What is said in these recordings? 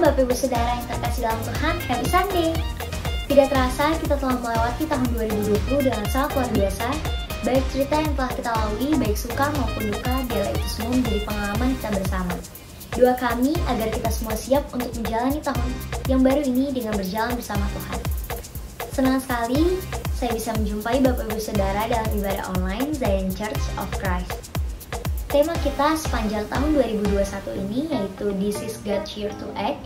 Shalom Bapak Ibu Saudara yang terkasih dalam Tuhan, Happy Sunday! Tidak terasa kita telah melewati tahun 2020 dengan sangat luar biasa. Baik cerita yang telah kita lalui, baik suka maupun duka, biarlah itu semua menjadi pengalaman kita bersama. Doa kami agar kita semua siap untuk menjalani tahun yang baru ini dengan berjalan bersama Tuhan. Senang sekali saya bisa menjumpai Bapak Ibu Saudara dalam ibadah online Zion Church of Christ. Tema kita sepanjang tahun 2021 ini yaitu This is God's Year to Act.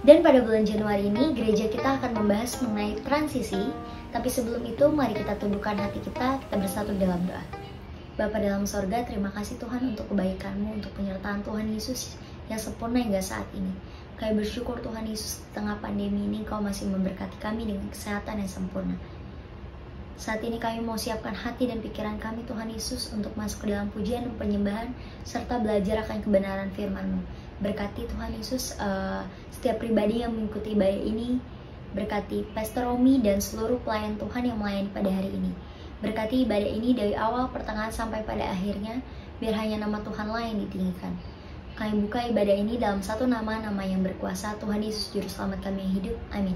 Dan pada bulan Januari ini gereja kita akan membahas mengenai transisi. Tapi sebelum itu mari kita tundukkan hati kita bersatu dalam doa. Bapa dalam sorga, terima kasih Tuhan untuk kebaikan-Mu, untuk penyertaan Tuhan Yesus yang sempurna hingga saat ini. Kami bersyukur Tuhan Yesus di tengah pandemi ini Kau masih memberkati kami dengan kesehatan yang sempurna. Saat ini kami mau siapkan hati dan pikiran kami Tuhan Yesus untuk masuk ke dalam pujian dan penyembahan serta belajar akan kebenaran firman-Mu. Berkati Tuhan Yesus setiap pribadi yang mengikuti ibadah ini. Berkati Pastor Romi dan seluruh pelayan Tuhan yang melayani pada hari ini. Berkati ibadah ini dari awal, pertengahan sampai pada akhirnya, biar hanya nama Tuhanlah yang ditinggikan. Kami buka ibadah ini dalam satu nama yang berkuasa, Tuhan Yesus Juru Selamat kami yang hidup. Amin.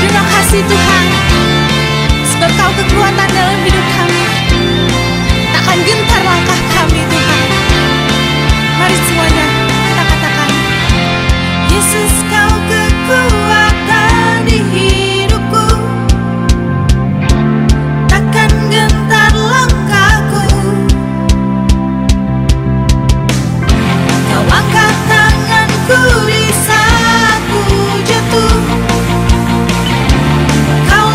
Terima kasih Tuhan, sebab Kau kekuatan dalam hidup kami. Takkan gentar langkah kami Tuhan. Mari semuanya kita katakan, Yesus Kau kekuatan di hidupku. Takkan gentar langkahku. Kau angkat tanganku di saat ku jatuh. Kau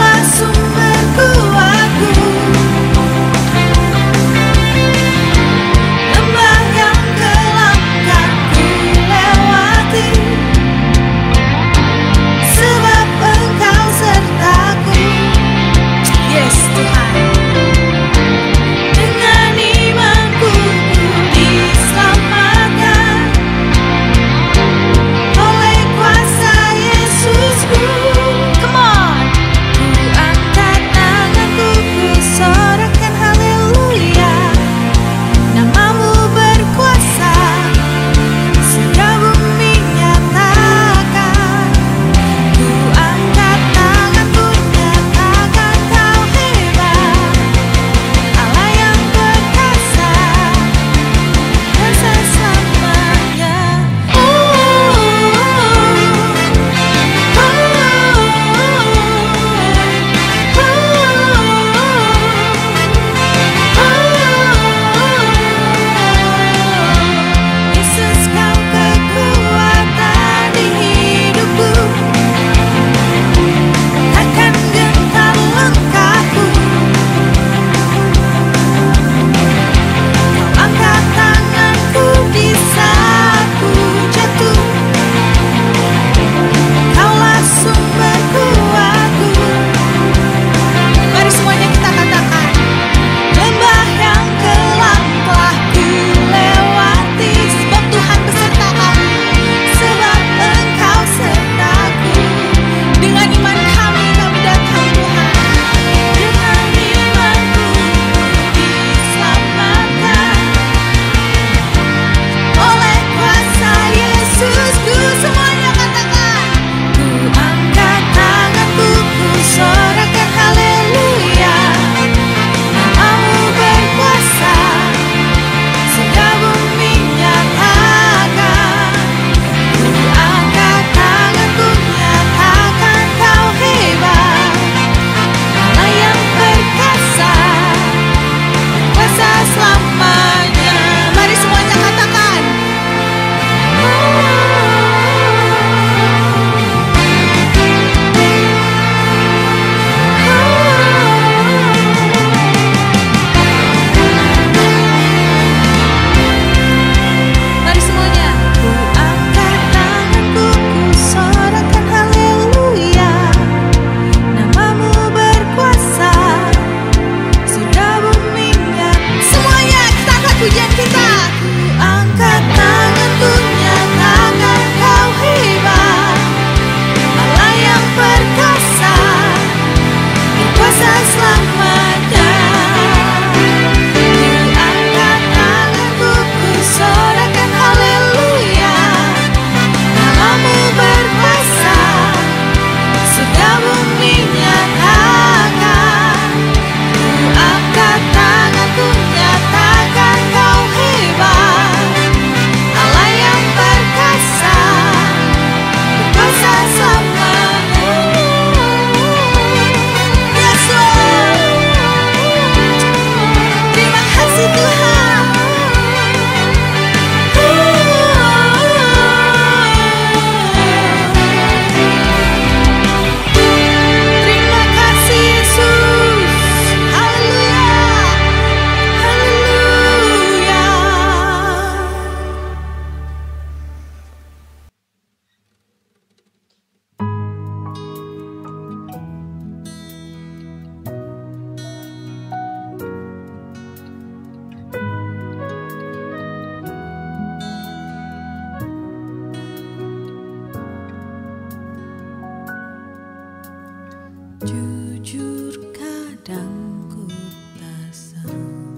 Jujur kadang ku tak sanggup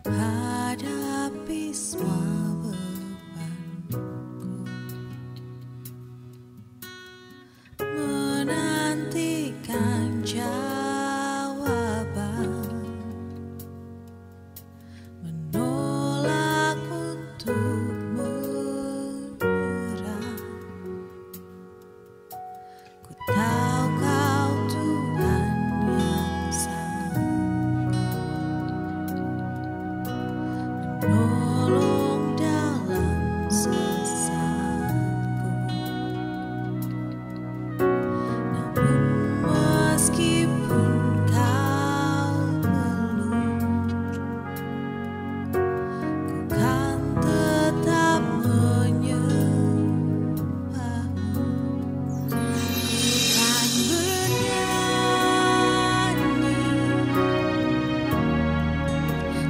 menghadapi semua bebanku, menantikan jawaban, menolak untuk menyerah. Ku tahu Kau Tuhan yang sanggup menolong dalam sesatku. Namun meskipun Kau belum, ku kan tetap menyembahmu. Ku kan bernyanyi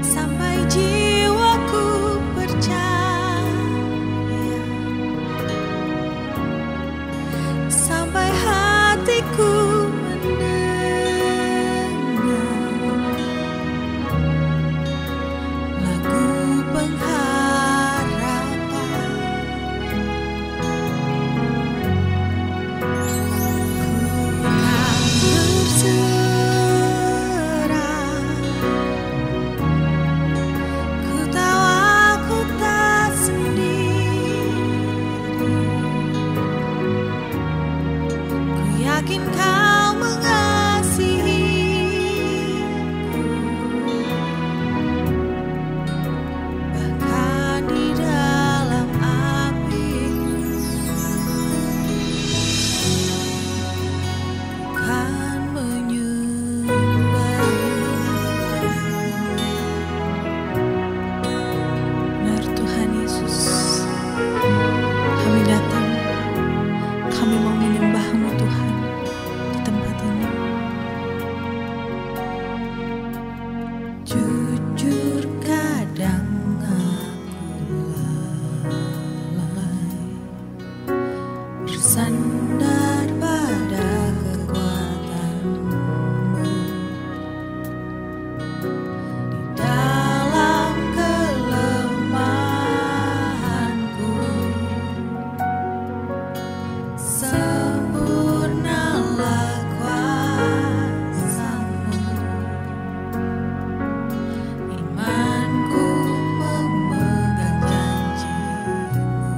sampai jiwaku percaya, sampai hatiku mendengar lagu pengharapan. Ku kan berserah, ku tahu aku tak sendiri. Ku yakin Kau mengasihiku, bahkan di dalam apiku. Ku kan menyembahmu. Benar Tuhan Yesus, kami datang, kami mau menyembah-Mu Tuhan di tempat ini. Jujur kadang aku lalai, bersandar pada kekuatan-Mu. Di dalam kelemahanku, sempurnalah kuasa-Mu. Imanku memegang janji-Mu.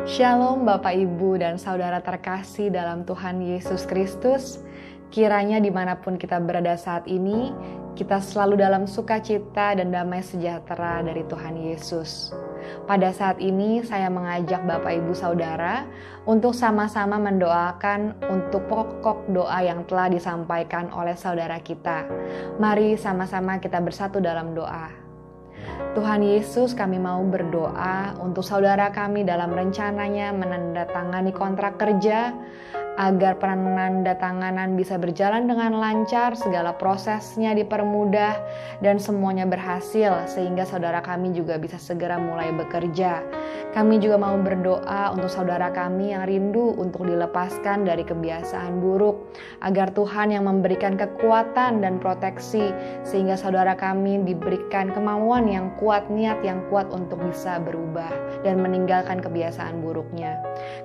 Shalom Bapak Ibu dan Saudara terkasih dalam Tuhan Yesus Kristus. Kiranya dimanapun kita berada saat ini, kita selalu dalam sukacita dan damai sejahtera dari Tuhan Yesus. Pada saat ini saya mengajak Bapak Ibu Saudara untuk sama-sama mendoakan untuk pokok doa yang telah disampaikan oleh saudara kita. Mari sama-sama kita bersatu dalam doa. Tuhan Yesus, kami mau berdoa untuk saudara kami dalam rencananya menandatangani kontrak kerja, agar penandatanganan bisa berjalan dengan lancar, segala prosesnya dipermudah, dan semuanya berhasil, sehingga saudara kami juga bisa segera mulai bekerja. Kami juga mau berdoa untuk saudara kami yang rindu untuk dilepaskan dari kebiasaan buruk, agar Tuhan yang memberikan kekuatan dan proteksi, sehingga saudara kami diberikan kemauan yang kuat, niat yang kuat untuk bisa berubah dan meninggalkan kebiasaan buruknya.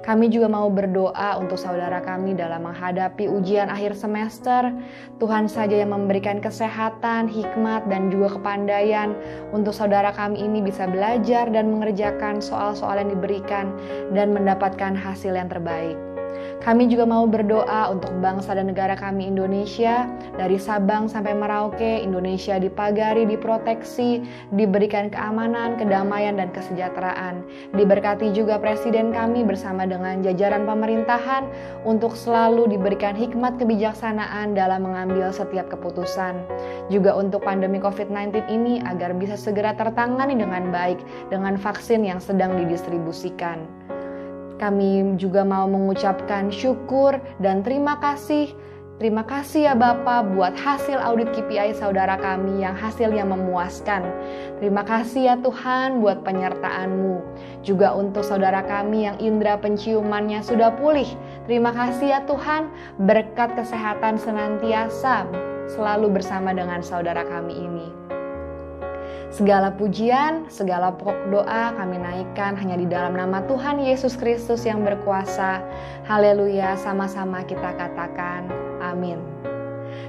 Kami juga mau berdoa untuk saudara kami dalam menghadapi ujian akhir semester. Tuhan saja yang memberikan kesehatan, hikmat, dan juga kepandaian untuk saudara kami ini bisa belajar dan mengerjakan soal-soal yang diberikan dan mendapatkan hasil yang terbaik. Kami juga mau berdoa untuk bangsa dan negara kami Indonesia, dari Sabang sampai Merauke. Indonesia dipagari, diproteksi, diberikan keamanan, kedamaian, dan kesejahteraan. Diberkati juga Presiden kami bersama dengan jajaran pemerintahan untuk selalu diberikan hikmat kebijaksanaan dalam mengambil setiap keputusan. Juga untuk pandemi COVID-19 ini agar bisa segera tertangani dengan baik dengan vaksin yang sedang didistribusikan. Kami juga mau mengucapkan syukur dan terima kasih. Terima kasih ya Bapak buat hasil audit KPI saudara kami yang hasilnya memuaskan. Terima kasih ya Tuhan buat penyertaan-Mu. Juga untuk saudara kami yang indera penciumannya sudah pulih. Terima kasih ya Tuhan, berkat kesehatan senantiasa selalu bersama dengan saudara kami ini. Segala pujian, segala pokok doa kami naikkan hanya di dalam nama Tuhan Yesus Kristus yang berkuasa. Haleluya, sama-sama kita katakan amin.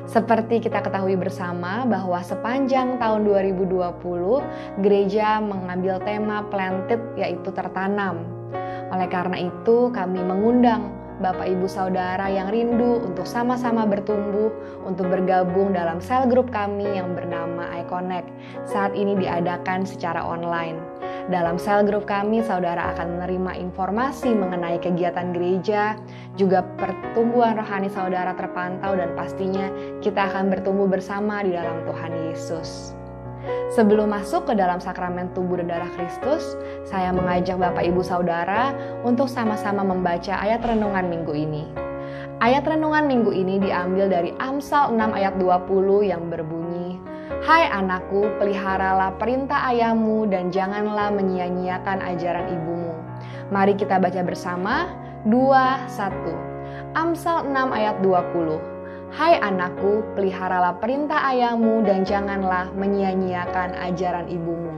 Seperti kita ketahui bersama bahwa sepanjang tahun 2020, gereja mengambil tema planted, yaitu tertanam. Oleh karena itu kami mengundang Bapak Ibu Saudara yang rindu untuk sama-sama bertumbuh, untuk bergabung dalam sel grup kami yang bernama iConnect. Saat ini diadakan secara online. Dalam sel grup kami, saudara akan menerima informasi mengenai kegiatan gereja, juga pertumbuhan rohani saudara terpantau, dan pastinya kita akan bertumbuh bersama di dalam Tuhan Yesus. Sebelum masuk ke dalam sakramen tubuh dan darah Kristus, saya mengajak Bapak Ibu Saudara untuk sama-sama membaca ayat renungan minggu ini. Ayat renungan minggu ini diambil dari Amsal 6 ayat 20 yang berbunyi, "Hai anakku, peliharalah perintah ayahmu dan janganlah menyia-nyiakan ajaran ibumu." Mari kita baca bersama, 2, 1. Amsal 6 ayat 20. "Hai anakku, peliharalah perintah ayahmu dan janganlah menyia-nyiakan ajaran ibumu."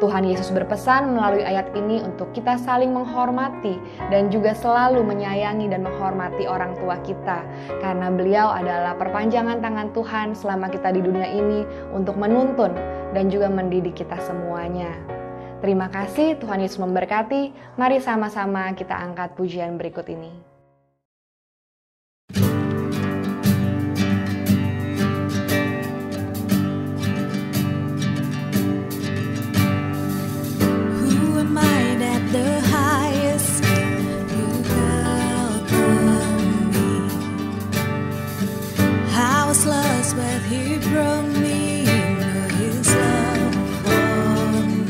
Tuhan Yesus berpesan melalui ayat ini untuk kita saling menghormati dan juga selalu menyayangi dan menghormati orang tua kita, karena beliau adalah perpanjangan tangan Tuhan selama kita di dunia ini untuk menuntun dan juga mendidik kita semuanya. Terima kasih, Tuhan Yesus memberkati. Mari sama-sama kita angkat pujian berikut ini. The highest you welcome me. I was lost, but He brought me into His love for me.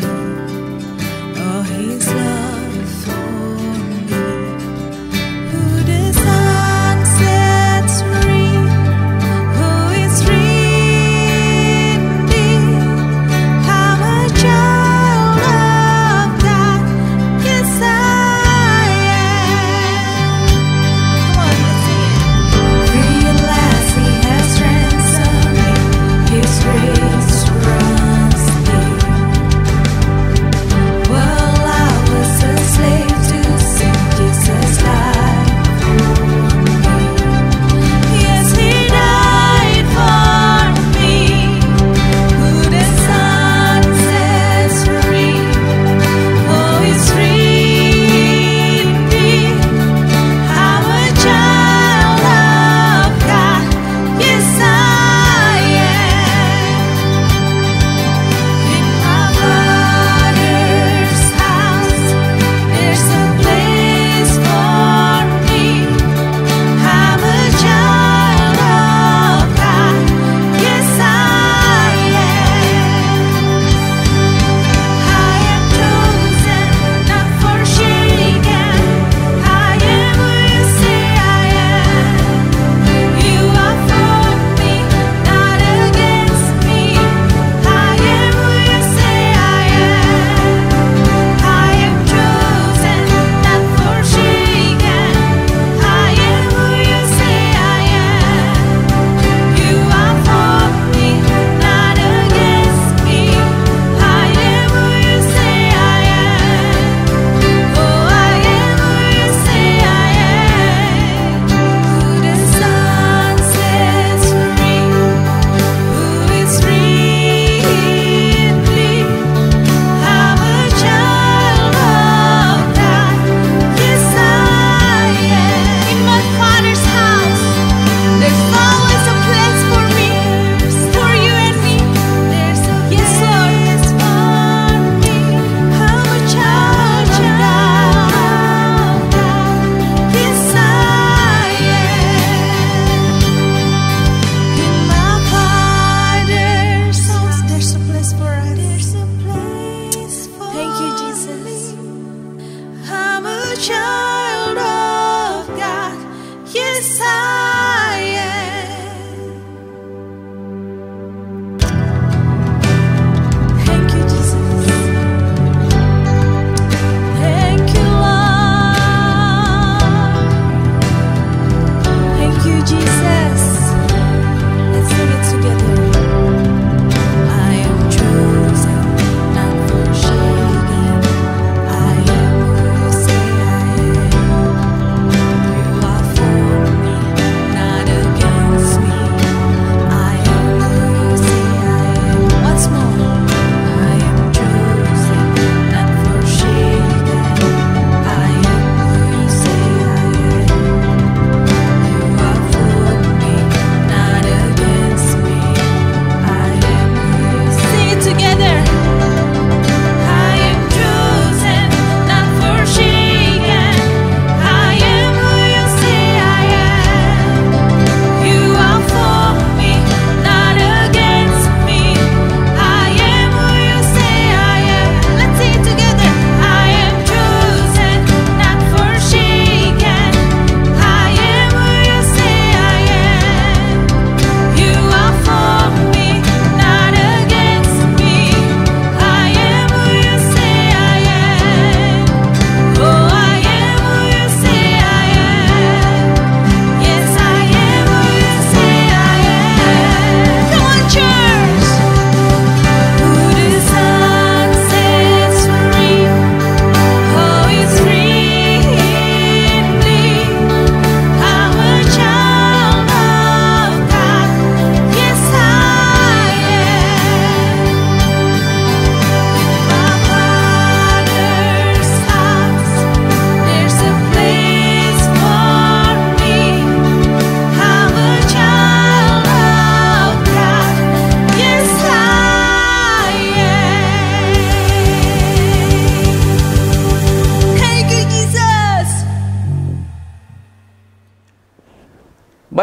Oh, His love for me. Who the sun sets free, who is free indeed. I'm a child of God. Yes, I am. Come on, let's sing it. Free at last, He has ransomed me.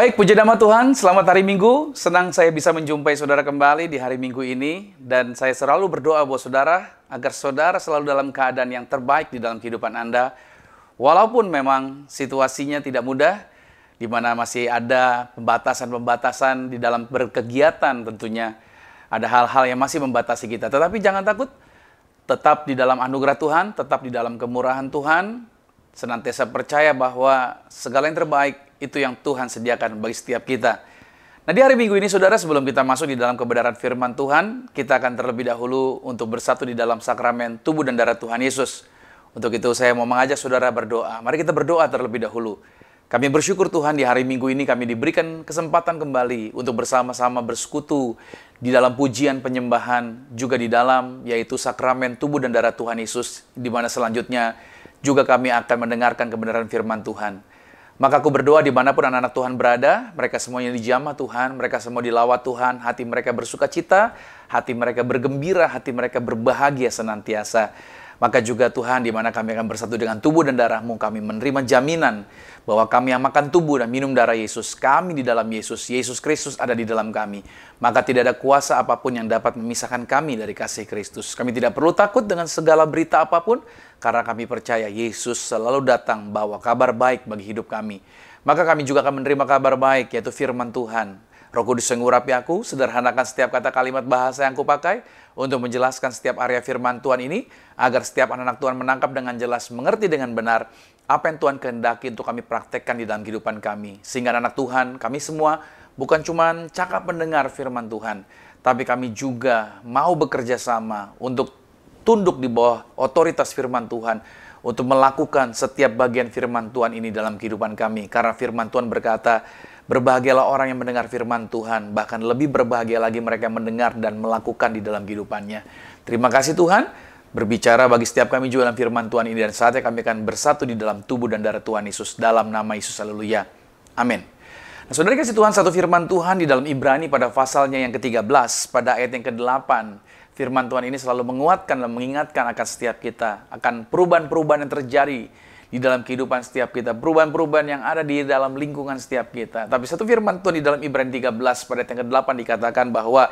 Baik, puji nama Tuhan, selamat hari Minggu. Senang saya bisa menjumpai saudara kembali di hari Minggu ini. Dan saya selalu berdoa buat saudara, agar saudara selalu dalam keadaan yang terbaik di dalam kehidupan Anda. Walaupun memang situasinya tidak mudah, di mana masih ada pembatasan-pembatasan di dalam berkegiatan tentunya. Ada hal-hal yang masih membatasi kita. Tetapi jangan takut, tetap di dalam anugerah Tuhan, tetap di dalam kemurahan Tuhan. Senantiasa percaya bahwa segala yang terbaik itu yang Tuhan sediakan bagi setiap kita. Nah, di hari Minggu ini, saudara, sebelum kita masuk di dalam kebenaran firman Tuhan, kita akan terlebih dahulu untuk bersatu di dalam sakramen tubuh dan darah Tuhan Yesus. Untuk itu, saya mau mengajak saudara berdoa. Mari kita berdoa terlebih dahulu. Kami bersyukur Tuhan di hari Minggu ini kami diberikan kesempatan kembali untuk bersama-sama bersekutu di dalam pujian penyembahan, juga di dalam yaitu sakramen tubuh dan darah Tuhan Yesus, di mana selanjutnya juga kami akan mendengarkan kebenaran firman Tuhan. Maka aku berdoa dimanapun anak-anak Tuhan berada, mereka semuanya dijamah Tuhan, mereka semua dilawat Tuhan, hati mereka bersuka cita, hati mereka bergembira, hati mereka berbahagia senantiasa. Maka juga Tuhan, di mana kami akan bersatu dengan tubuh dan darah-Mu, kami menerima jaminan bahwa kami yang makan tubuh dan minum darah Yesus, kami di dalam Yesus, Yesus Kristus ada di dalam kami. Maka tidak ada kuasa apapun yang dapat memisahkan kami dari kasih Kristus. Kami tidak perlu takut dengan segala berita apapun, karena kami percaya Yesus selalu datang bawa kabar baik bagi hidup kami. Maka kami juga akan menerima kabar baik, yaitu firman Tuhan. Roh Kudus yang mengurapi aku, sederhanakan setiap kata kalimat bahasa yang kupakai untuk menjelaskan setiap area firman Tuhan ini, agar setiap anak-anak Tuhan menangkap dengan jelas, mengerti dengan benar apa yang Tuhan kehendaki untuk kami praktekkan di dalam kehidupan kami. Sehingga anak Tuhan, kami semua bukan cuma cakap mendengar firman Tuhan, tapi kami juga mau bekerja sama untuk tunduk di bawah otoritas firman Tuhan, untuk melakukan setiap bagian firman Tuhan ini dalam kehidupan kami. Karena firman Tuhan berkata, berbahagialah orang yang mendengar firman Tuhan, bahkan lebih berbahagia lagi mereka yang mendengar dan melakukan di dalam kehidupannya. Terima kasih Tuhan, berbicara bagi setiap kami juga dalam firman Tuhan ini, dan saatnya kami akan bersatu di dalam tubuh dan darah Tuhan Yesus, dalam nama Yesus, haleluya, amin. Nah, saudara kasih Tuhan, satu firman Tuhan di dalam Ibrani pada pasalnya yang ke-13, pada ayat yang ke-8, firman Tuhan ini selalu menguatkan dan mengingatkan akan setiap kita, akan perubahan-perubahan yang terjadi di dalam kehidupan setiap kita, perubahan-perubahan yang ada di dalam lingkungan setiap kita. Tapi satu firman Tuhan di dalam Ibrani 13 pada ayat yang ke-8 dikatakan bahwa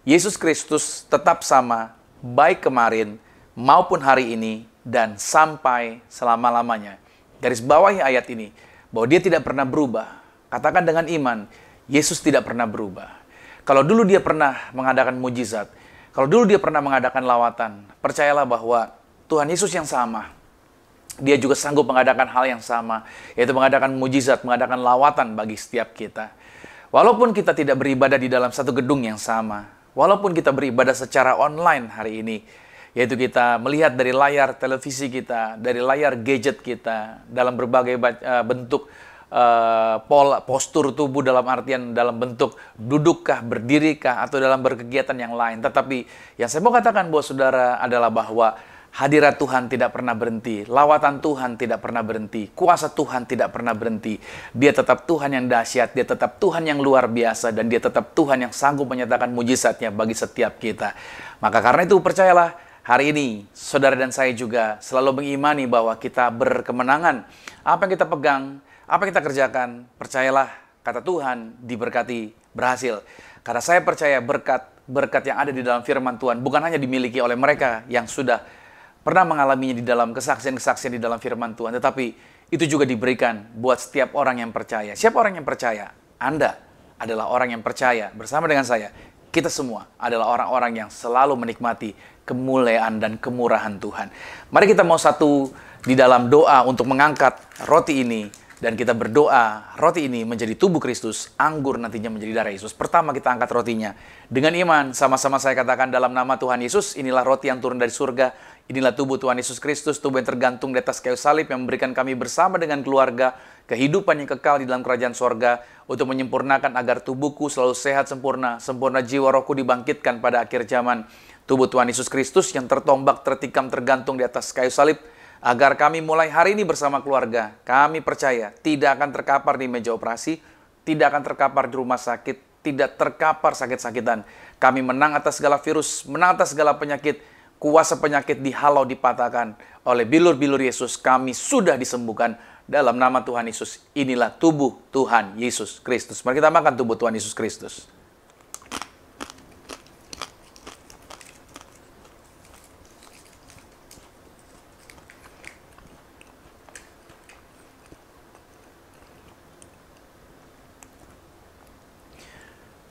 Yesus Kristus tetap sama, baik kemarin maupun hari ini dan sampai selama-lamanya. Garis bawahi ayat ini, bahwa dia tidak pernah berubah. Katakan dengan iman, Yesus tidak pernah berubah. Kalau dulu dia pernah mengadakan mujizat, kalau dulu dia pernah mengadakan lawatan, percayalah bahwa Tuhan Yesus yang sama, dia juga sanggup mengadakan hal yang sama, yaitu mengadakan mujizat, mengadakan lawatan bagi setiap kita. Walaupun kita tidak beribadah di dalam satu gedung yang sama, walaupun kita beribadah secara online hari ini, yaitu kita melihat dari layar televisi kita, dari layar gadget kita, dalam berbagai bentuk pola, postur tubuh, dalam artian dalam bentuk dudukkah, berdirikah, atau dalam berkegiatan yang lain. Tetapi yang saya mau katakan buat saudara adalah bahwa hadirat Tuhan tidak pernah berhenti, lawatan Tuhan tidak pernah berhenti, kuasa Tuhan tidak pernah berhenti. Dia tetap Tuhan yang dahsyat, dia tetap Tuhan yang luar biasa, dan dia tetap Tuhan yang sanggup menyatakan mujizatnya bagi setiap kita. Maka karena itu percayalah, hari ini saudara dan saya juga selalu mengimani bahwa kita berkemenangan. Apa yang kita pegang, apa yang kita kerjakan, percayalah, kata Tuhan, diberkati, berhasil. Karena saya percaya berkat yang ada di dalam firman Tuhan bukan hanya dimiliki oleh mereka yang sudah pernah mengalaminya di dalam kesaksian-kesaksian di dalam firman Tuhan, tetapi itu juga diberikan buat setiap orang yang percaya. Siapa orang yang percaya? Anda adalah orang yang percaya bersama dengan saya. Kita semua adalah orang-orang yang selalu menikmati kemuliaan dan kemurahan Tuhan. Mari kita mau satu di dalam doa untuk mengangkat roti ini, dan kita berdoa roti ini menjadi tubuh Kristus, anggur nantinya menjadi darah Yesus. Pertama kita angkat rotinya dengan iman. Sama-sama saya katakan dalam nama Tuhan Yesus, inilah roti yang turun dari surga. Inilah tubuh Tuhan Yesus Kristus, tubuh yang tergantung di atas kayu salib, yang memberikan kami bersama dengan keluarga kehidupan yang kekal di dalam kerajaan sorga, untuk menyempurnakan agar tubuhku selalu sehat sempurna, sempurna jiwa rohku dibangkitkan pada akhir zaman. Tubuh Tuhan Yesus Kristus yang tertombak, tertikam, tergantung di atas kayu salib, agar kami mulai hari ini bersama keluarga, kami percaya tidak akan terkapar di meja operasi, tidak akan terkapar di rumah sakit, tidak terkapar sakit-sakitan. Kami menang atas segala virus, menang atas segala penyakit, kuasa penyakit dihalau, dipatahkan oleh bilur-bilur Yesus. Kami sudah disembuhkan dalam nama Tuhan Yesus. Inilah tubuh Tuhan Yesus Kristus. Mari kita makan tubuh Tuhan Yesus Kristus.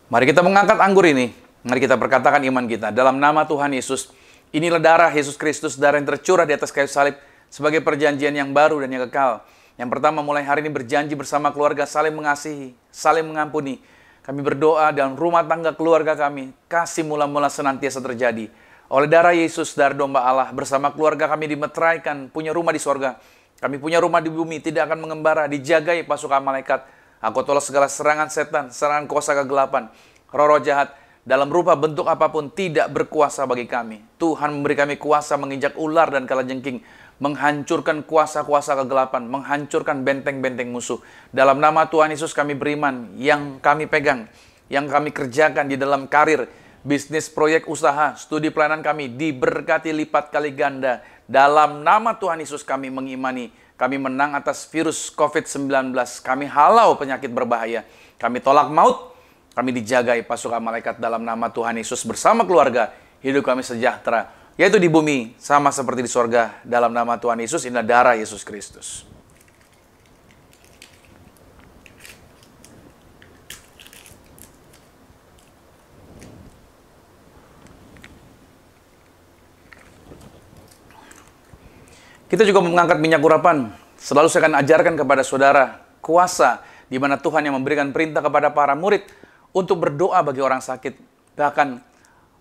Mari kita mengangkat anggur ini. Mari kita perkatakan iman kita. Dalam nama Tuhan Yesus, inilah darah Yesus Kristus, darah yang tercurah di atas kayu salib sebagai perjanjian yang baru dan yang kekal. Yang pertama, mulai hari ini berjanji bersama keluarga, saling mengasihi, saling mengampuni. Kami berdoa dalam rumah tangga keluarga kami, kasih mula-mula senantiasa terjadi. Oleh darah Yesus, darah domba Allah, bersama keluarga kami dimeteraikan, punya rumah di sorga. Kami punya rumah di bumi, tidak akan mengembara, dijagai pasukan malaikat. Aku tolak segala serangan setan, serangan kuasa kegelapan, roh-roh jahat, dalam rupa bentuk apapun tidak berkuasa bagi kami. Tuhan memberi kami kuasa menginjak ular dan kalajengking, menghancurkan kuasa-kuasa kegelapan, menghancurkan benteng-benteng musuh. Dalam nama Tuhan Yesus kami beriman, yang kami pegang, yang kami kerjakan di dalam karir, bisnis, proyek, usaha, studi pelayanan kami diberkati lipat kali ganda. Dalam nama Tuhan Yesus kami mengimani, kami menang atas virus COVID-19. Kami halau penyakit berbahaya. Kami tolak maut. Kami dijagai pasukan malaikat dalam nama Tuhan Yesus bersama keluarga. Hidup kami sejahtera. Yaitu di bumi, sama seperti di sorga. Dalam nama Tuhan Yesus, inilah darah Yesus Kristus. Kita juga mengangkat minyak urapan. Selalu saya akan ajarkan kepada saudara kuasa di mana Tuhan yang memberikan perintah kepada para murid untuk berdoa bagi orang sakit. Bahkan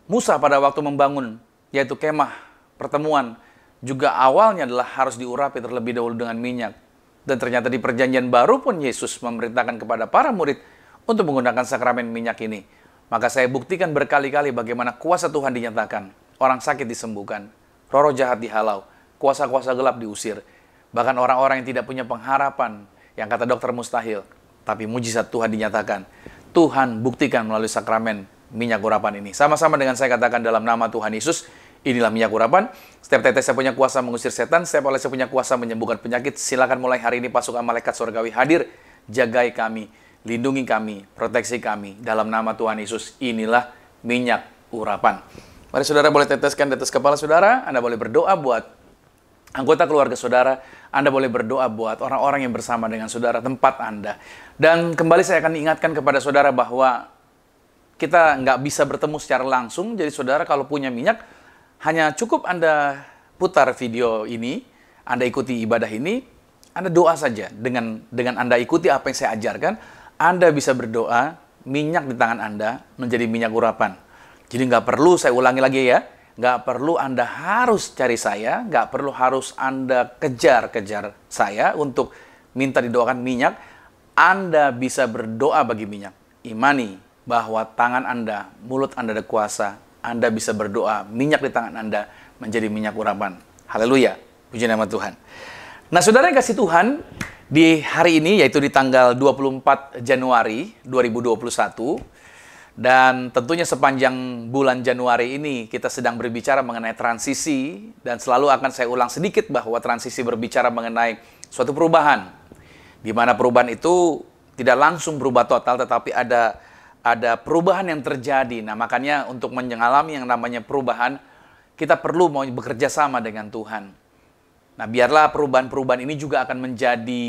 Musa pada waktu membangun, yaitu kemah pertemuan, juga awalnya adalah harus diurapi terlebih dahulu dengan minyak. Dan ternyata di perjanjian baru pun Yesus memerintahkan kepada para murid untuk menggunakan sakramen minyak ini. Maka saya buktikan berkali-kali bagaimana kuasa Tuhan dinyatakan. Orang sakit disembuhkan, roh-roh jahat dihalau, kuasa-kuasa gelap diusir. Bahkan orang-orang yang tidak punya pengharapan, yang kata dokter mustahil, tapi mujizat Tuhan dinyatakan. Tuhan buktikan melalui sakramen minyak urapan ini. Sama-sama dengan saya katakan dalam nama Tuhan Yesus, inilah minyak urapan. Setiap tetes saya punya kuasa mengusir setan, setiap oleh saya punya kuasa menyembuhkan penyakit. Silakan mulai hari ini pasukan malaikat surgawi hadir, jagai kami, lindungi kami, proteksi kami. Dalam nama Tuhan Yesus, inilah minyak urapan. Mari saudara boleh teteskan di atas kepala saudara, Anda boleh berdoa buat anggota keluarga saudara, Anda boleh berdoa buat orang-orang yang bersama dengan saudara, tempat Anda. Dan kembali saya akan ingatkan kepada saudara bahwa kita nggak bisa bertemu secara langsung, jadi saudara kalau punya minyak, hanya cukup Anda putar video ini, Anda ikuti ibadah ini, Anda doa saja. Dengan Anda ikuti apa yang saya ajarkan, Anda bisa berdoa, minyak di tangan Anda menjadi minyak urapan. Jadi nggak perlu, saya ulangi lagi ya, nggak perlu Anda harus cari saya, nggak perlu harus Anda kejar-kejar saya untuk minta didoakan minyak. Anda bisa berdoa bagi minyak. Imani bahwa tangan Anda, mulut Anda ada kuasa. Anda bisa berdoa, minyak di tangan Anda menjadi minyak urapan. Haleluya, puji nama Tuhan. Nah, saudara yang kasih Tuhan, di hari ini, yaitu di tanggal 24 Januari 2021, dan tentunya sepanjang bulan Januari ini kita sedang berbicara mengenai transisi, dan selalu akan saya ulang sedikit bahwa transisi berbicara mengenai suatu perubahan, di mana perubahan itu tidak langsung berubah total, tetapi ada perubahan yang terjadi. Nah, makanya untuk mengalami yang namanya perubahan, kita perlu mau bekerja sama dengan Tuhan. Nah, biarlah perubahan-perubahan ini juga akan menjadi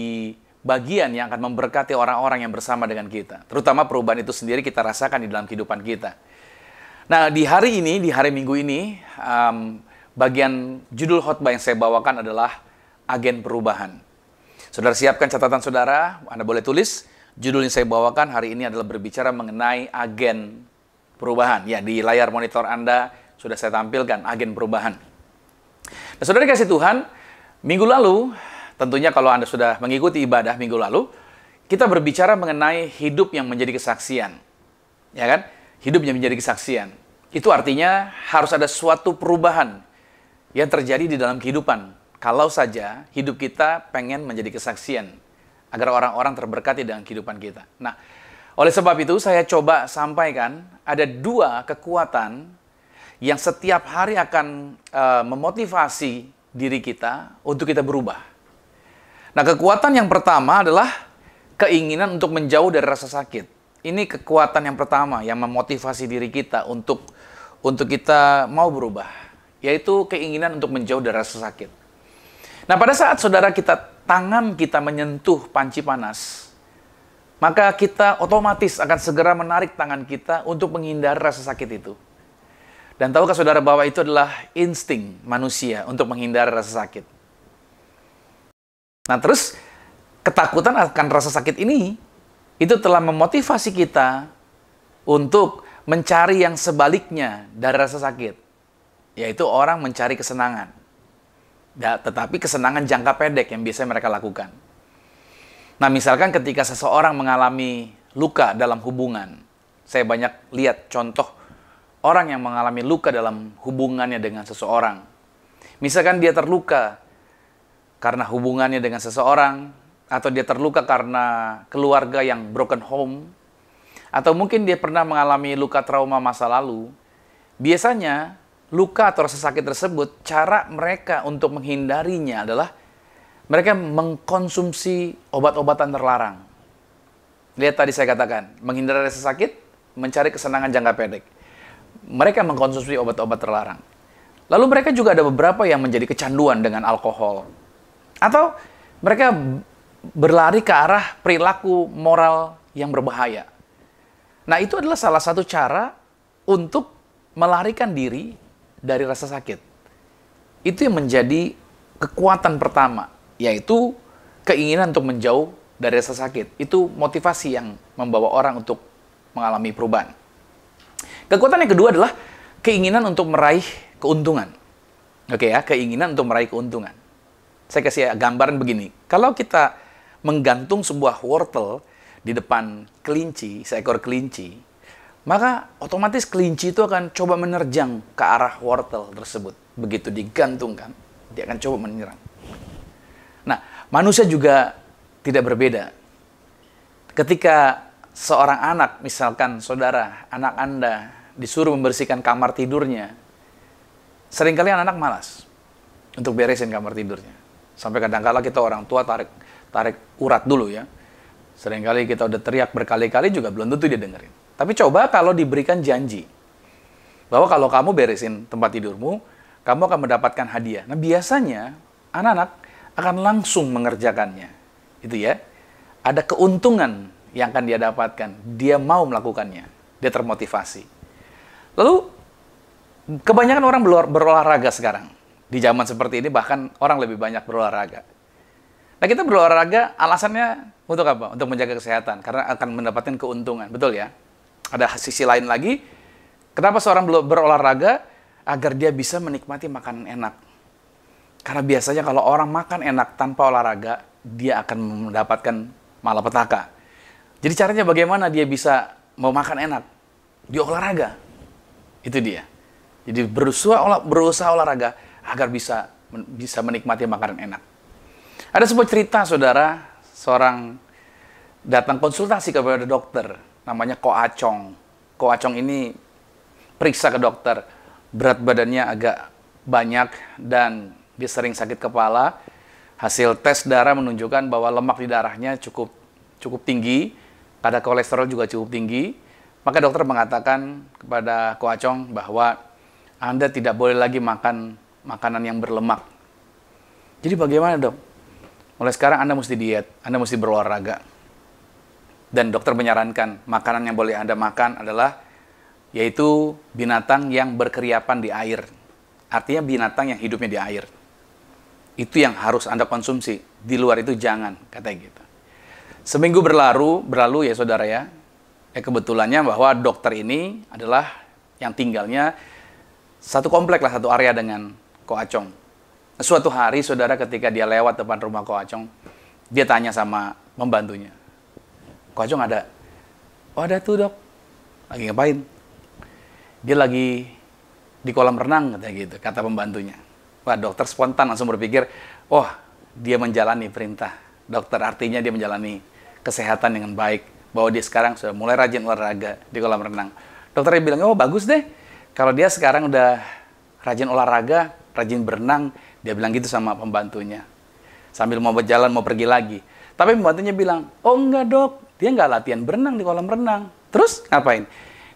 bagian yang akan memberkati orang-orang yang bersama dengan kita. Terutama perubahan itu sendiri kita rasakan di dalam kehidupan kita. Nah, di hari ini, di hari Minggu ini, bagian judul khotbah yang saya bawakan adalah agen perubahan. Saudara siapkan catatan saudara, Anda boleh tulis. Judul yang saya bawakan hari ini adalah berbicara mengenai agen perubahan. Ya, di layar monitor Anda sudah saya tampilkan agen perubahan. Nah, saudara kasih Tuhan, minggu lalu, tentunya kalau Anda sudah mengikuti ibadah minggu lalu, kita berbicara mengenai hidup yang menjadi kesaksian. Ya kan? Hidup yang menjadi kesaksian. Itu artinya harus ada suatu perubahan yang terjadi di dalam kehidupan. Kalau saja hidup kita pengen menjadi kesaksian, agar orang-orang terberkati dengan kehidupan kita. Nah, oleh sebab itu saya coba sampaikan ada dua kekuatan yang setiap hari akan memotivasi diri kita untuk kita berubah. Nah, kekuatan yang pertama adalah keinginan untuk menjauh dari rasa sakit. Ini kekuatan yang pertama yang memotivasi diri kita untuk kita mau berubah, yaitu keinginan untuk menjauh dari rasa sakit. Nah, pada saat saudara tangan kita menyentuh panci panas, maka kita otomatis akan segera menarik tangan kita untuk menghindari rasa sakit itu. Dan tahukah saudara bahwa itu adalah insting manusia untuk menghindari rasa sakit. Nah, terus ketakutan akan rasa sakit ini, itu telah memotivasi kita untuk mencari yang sebaliknya dari rasa sakit. Yaitu orang mencari kesenangan. Tetapi kesenangan jangka pendek yang biasanya mereka lakukan. Nah, misalkan ketika seseorang mengalami luka dalam hubungan. Saya banyak lihat contoh orang yang mengalami luka dalam hubungannya dengan seseorang. Misalkan dia terluka karena hubungannya dengan seseorang, atau dia terluka karena keluarga yang broken home, atau mungkin dia pernah mengalami luka trauma masa lalu. Biasanya luka atau rasa sakit tersebut, cara mereka untuk menghindarinya adalah mereka mengkonsumsi obat-obatan terlarang. Lihat tadi saya katakan, menghindari rasa sakit, mencari kesenangan jangka pendek. Mereka mengkonsumsi obat-obat terlarang. Lalu mereka juga ada beberapa yang menjadi kecanduan dengan alkohol. Atau mereka berlari ke arah perilaku moral yang berbahaya. Nah, itu adalah salah satu cara untuk melarikan diri dari rasa sakit. Itu yang menjadi kekuatan pertama, yaitu keinginan untuk menjauh dari rasa sakit. Itu motivasi yang membawa orang untuk mengalami perubahan. Kekuatan yang kedua adalah keinginan untuk meraih keuntungan. Oke ya, keinginan untuk meraih keuntungan. Saya kasih gambaran begini. Kalau kita menggantung sebuah wortel di depan kelinci, seekor kelinci, maka otomatis kelinci itu akan coba menerjang ke arah wortel tersebut. Begitu digantungkan, dia akan coba menyerang. Nah, manusia juga tidak berbeda. Ketika seorang anak, misalkan saudara, anak Anda disuruh membersihkan kamar tidurnya, seringkali anak-anak malas untuk beresin kamar tidurnya. Sampai kadang-kala kita orang tua tarik urat dulu ya. Seringkali kita udah teriak berkali-kali juga belum tentu dia dengerin. Tapi coba kalau diberikan janji bahwa kalau kamu beresin tempat tidurmu, kamu akan mendapatkan hadiah. Nah, biasanya anak-anak akan langsung mengerjakannya. Itu ya. Ada keuntungan yang akan dia dapatkan. Dia mau melakukannya. Dia termotivasi. Lalu kebanyakan orang berolahraga sekarang. Di zaman seperti ini bahkan orang lebih banyak berolahraga. Nah, kita berolahraga alasannya untuk apa? Untuk menjaga kesehatan. Karena akan mendapatkan keuntungan. Betul ya? Ada sisi lain lagi. Kenapa seorang berolahraga? Agar dia bisa menikmati makanan enak. Karena biasanya kalau orang makan enak tanpa olahraga, dia akan mendapatkan malapetaka. Jadi caranya bagaimana dia bisa mau makan enak? Dia olahraga. Itu dia. Jadi berusaha olahraga agar bisa menikmati makanan enak. Ada sebuah cerita, saudara, seorang datang konsultasi kepada dokter, namanya Ko Acong. Ko Acong ini periksa ke dokter, berat badannya agak banyak dan dia sering sakit kepala. Hasil tes darah menunjukkan bahwa lemak di darahnya cukup tinggi, kadar kolesterol juga cukup tinggi. Maka dokter mengatakan kepada Ko Acong bahwa Anda tidak boleh lagi makan makanan yang berlemak. Jadi bagaimana, dok? Mulai sekarang Anda mesti diet, Anda mesti berolahraga. Dan dokter menyarankan makanan yang boleh Anda makan adalah yaitu binatang yang berkeriapan di air. Artinya binatang yang hidupnya di air. Itu yang harus Anda konsumsi. Di luar itu jangan, katanya gitu. Seminggu berlalu ya saudara ya. Kebetulannya bahwa dokter ini adalah yang tinggalnya satu komplek lah, satu area dengan Ko Acong. Suatu hari saudara ketika dia lewat depan rumah Ko Acong, dia tanya sama pembantunya. Ko Acong ada? Oh, ada tuh, dok. Lagi ngapain? Dia lagi di kolam renang, katanya gitu, kata pembantunya. Wah, dokter spontan langsung berpikir, oh, dia menjalani perintah dokter, artinya dia menjalani kesehatan dengan baik, bahwa dia sekarang sudah mulai rajin olahraga di kolam renang. Dokternya bilang, oh bagus deh, kalau dia sekarang udah rajin olahraga, rajin berenang, dia bilang gitu sama pembantunya. Sambil mau berjalan, mau pergi lagi. Tapi pembantunya bilang, oh enggak dok, dia nggak latihan berenang di kolam renang. Terus ngapain?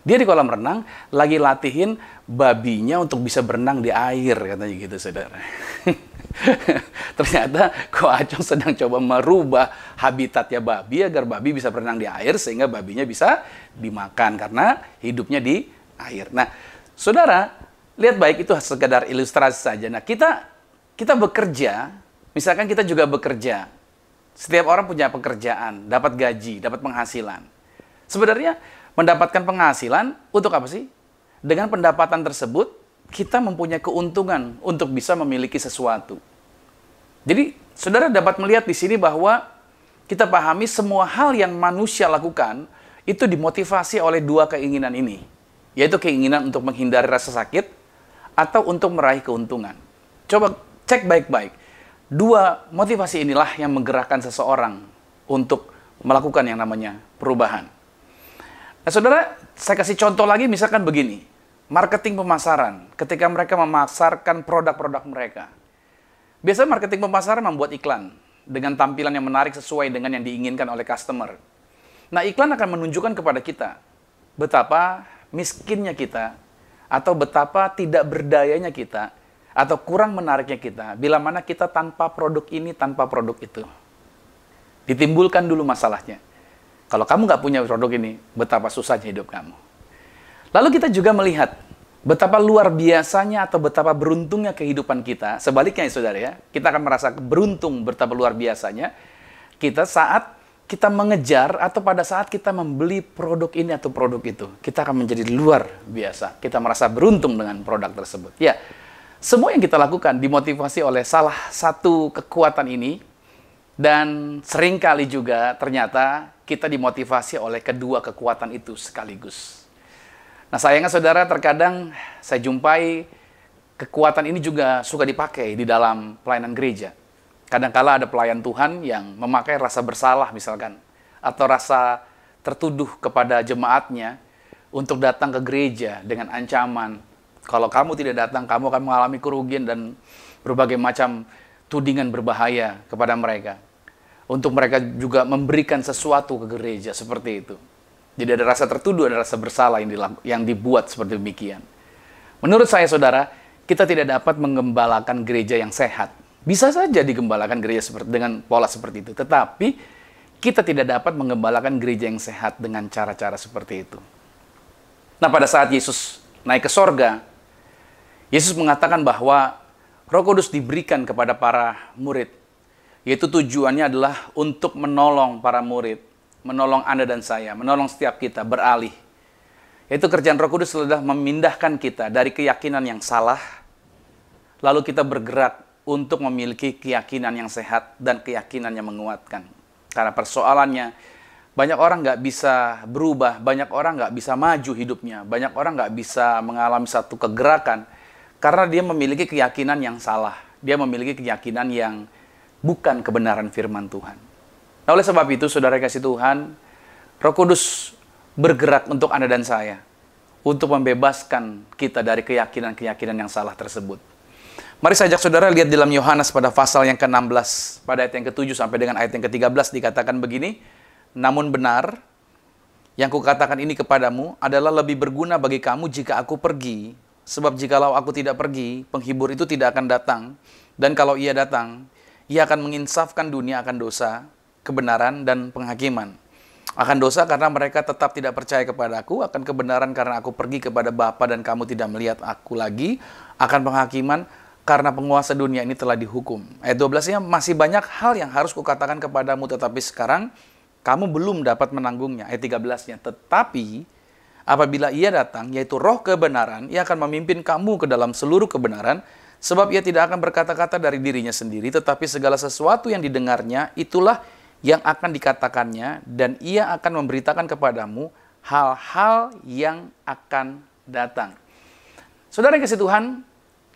Dia di kolam renang lagi latihin babinya untuk bisa berenang di air, katanya gitu, saudara. Ternyata Ko Acong sedang coba merubah habitatnya babi agar babi bisa berenang di air sehingga babinya bisa dimakan karena hidupnya di air. Nah, saudara, lihat baik, itu sekedar ilustrasi saja. Nah, kita bekerja, misalkan kita juga bekerja. Setiap orang punya pekerjaan, dapat gaji, dapat penghasilan. Sebenarnya mendapatkan penghasilan untuk apa sih? Dengan pendapatan tersebut, kita mempunyai keuntungan untuk bisa memiliki sesuatu. Jadi, saudara dapat melihat di sini bahwa kita pahami semua hal yang manusia lakukan itu dimotivasi oleh dua keinginan ini, yaitu keinginan untuk menghindari rasa sakit atau untuk meraih keuntungan. Coba cek baik-baik. Dua motivasi inilah yang menggerakkan seseorang untuk melakukan yang namanya perubahan. Nah, saudara, saya kasih contoh lagi, misalkan begini. Marketing pemasaran, ketika mereka memasarkan produk-produk mereka. Biasanya marketing pemasaran membuat iklan dengan tampilan yang menarik sesuai dengan yang diinginkan oleh customer. Nah, iklan akan menunjukkan kepada kita betapa miskinnya kita, atau betapa tidak berdayanya kita, atau kurang menariknya kita, bila mana kita tanpa produk ini, tanpa produk itu. Ditimbulkan dulu masalahnya. Kalau kamu nggak punya produk ini, betapa susahnya hidup kamu. Lalu kita juga melihat betapa luar biasanya atau betapa beruntungnya kehidupan kita. Sebaliknya ya saudara ya, kita akan merasa beruntung betapa luar biasanya kita saat kita mengejar atau pada saat kita membeli produk ini atau produk itu. Kita akan menjadi luar biasa. Kita merasa beruntung dengan produk tersebut. Ya, semua yang kita lakukan dimotivasi oleh salah satu kekuatan ini. Dan seringkali juga ternyata kita dimotivasi oleh kedua kekuatan itu sekaligus. Nah, sayangnya saudara, terkadang saya jumpai kekuatan ini juga suka dipakai di dalam pelayanan gereja. Kadangkala ada pelayan Tuhan yang memakai rasa bersalah misalkan, atau rasa tertuduh kepada jemaatnya untuk datang ke gereja dengan ancaman, kalau kamu tidak datang, kamu akan mengalami kerugian dan berbagai macam tudingan berbahaya kepada mereka. Untuk mereka juga memberikan sesuatu ke gereja seperti itu. Jadi ada rasa tertuduh, ada rasa bersalah yang dibuat seperti demikian. Menurut saya, saudara, kita tidak dapat menggembalakan gereja yang sehat. Bisa saja digembalakan gereja dengan pola seperti itu. Tetapi, kita tidak dapat menggembalakan gereja yang sehat dengan cara-cara seperti itu. Nah, pada saat Yesus naik ke sorga, Yesus mengatakan bahwa Roh Kudus diberikan kepada para murid. Yaitu tujuannya adalah untuk menolong para murid, menolong Anda dan saya, menolong setiap kita beralih. Yaitu kerjaan Roh Kudus adalah memindahkan kita dari keyakinan yang salah, lalu kita bergerak untuk memiliki keyakinan yang sehat dan keyakinan yang menguatkan. Karena persoalannya, banyak orang nggak bisa berubah, banyak orang nggak bisa maju hidupnya, banyak orang nggak bisa mengalami satu kegerakan, karena dia memiliki keyakinan yang salah. Dia memiliki keyakinan yang bukan kebenaran firman Tuhan. Nah, oleh sebab itu, saudara kasih Tuhan, Roh Kudus bergerak untuk Anda dan saya, untuk membebaskan kita dari keyakinan-keyakinan yang salah tersebut. Mari saya ajak saudara lihat dalam Yohanes pada pasal yang ke-16, pada ayat yang ke-7 sampai dengan ayat yang ke-13 dikatakan begini, namun benar, yang kukatakan ini kepadamu adalah lebih berguna bagi kamu jika aku pergi, sebab jikalau aku tidak pergi, penghibur itu tidak akan datang, dan kalau ia datang, ia akan menginsafkan dunia akan dosa, kebenaran, dan penghakiman. Akan dosa karena mereka tetap tidak percaya kepadaku, akan kebenaran karena aku pergi kepada Bapa dan kamu tidak melihat aku lagi, akan penghakiman karena penguasa dunia ini telah dihukum. Ayat 12-nya, masih banyak hal yang harus kukatakan kepadamu, tetapi sekarang kamu belum dapat menanggungnya. Ayat 13-nya, tetapi apabila ia datang, yaitu Roh kebenaran, ia akan memimpin kamu ke dalam seluruh kebenaran, sebab ia tidak akan berkata-kata dari dirinya sendiri, tetapi segala sesuatu yang didengarnya, itulah yang akan dikatakannya, dan ia akan memberitakan kepadamu hal-hal yang akan datang. Saudara yang kasih Tuhan,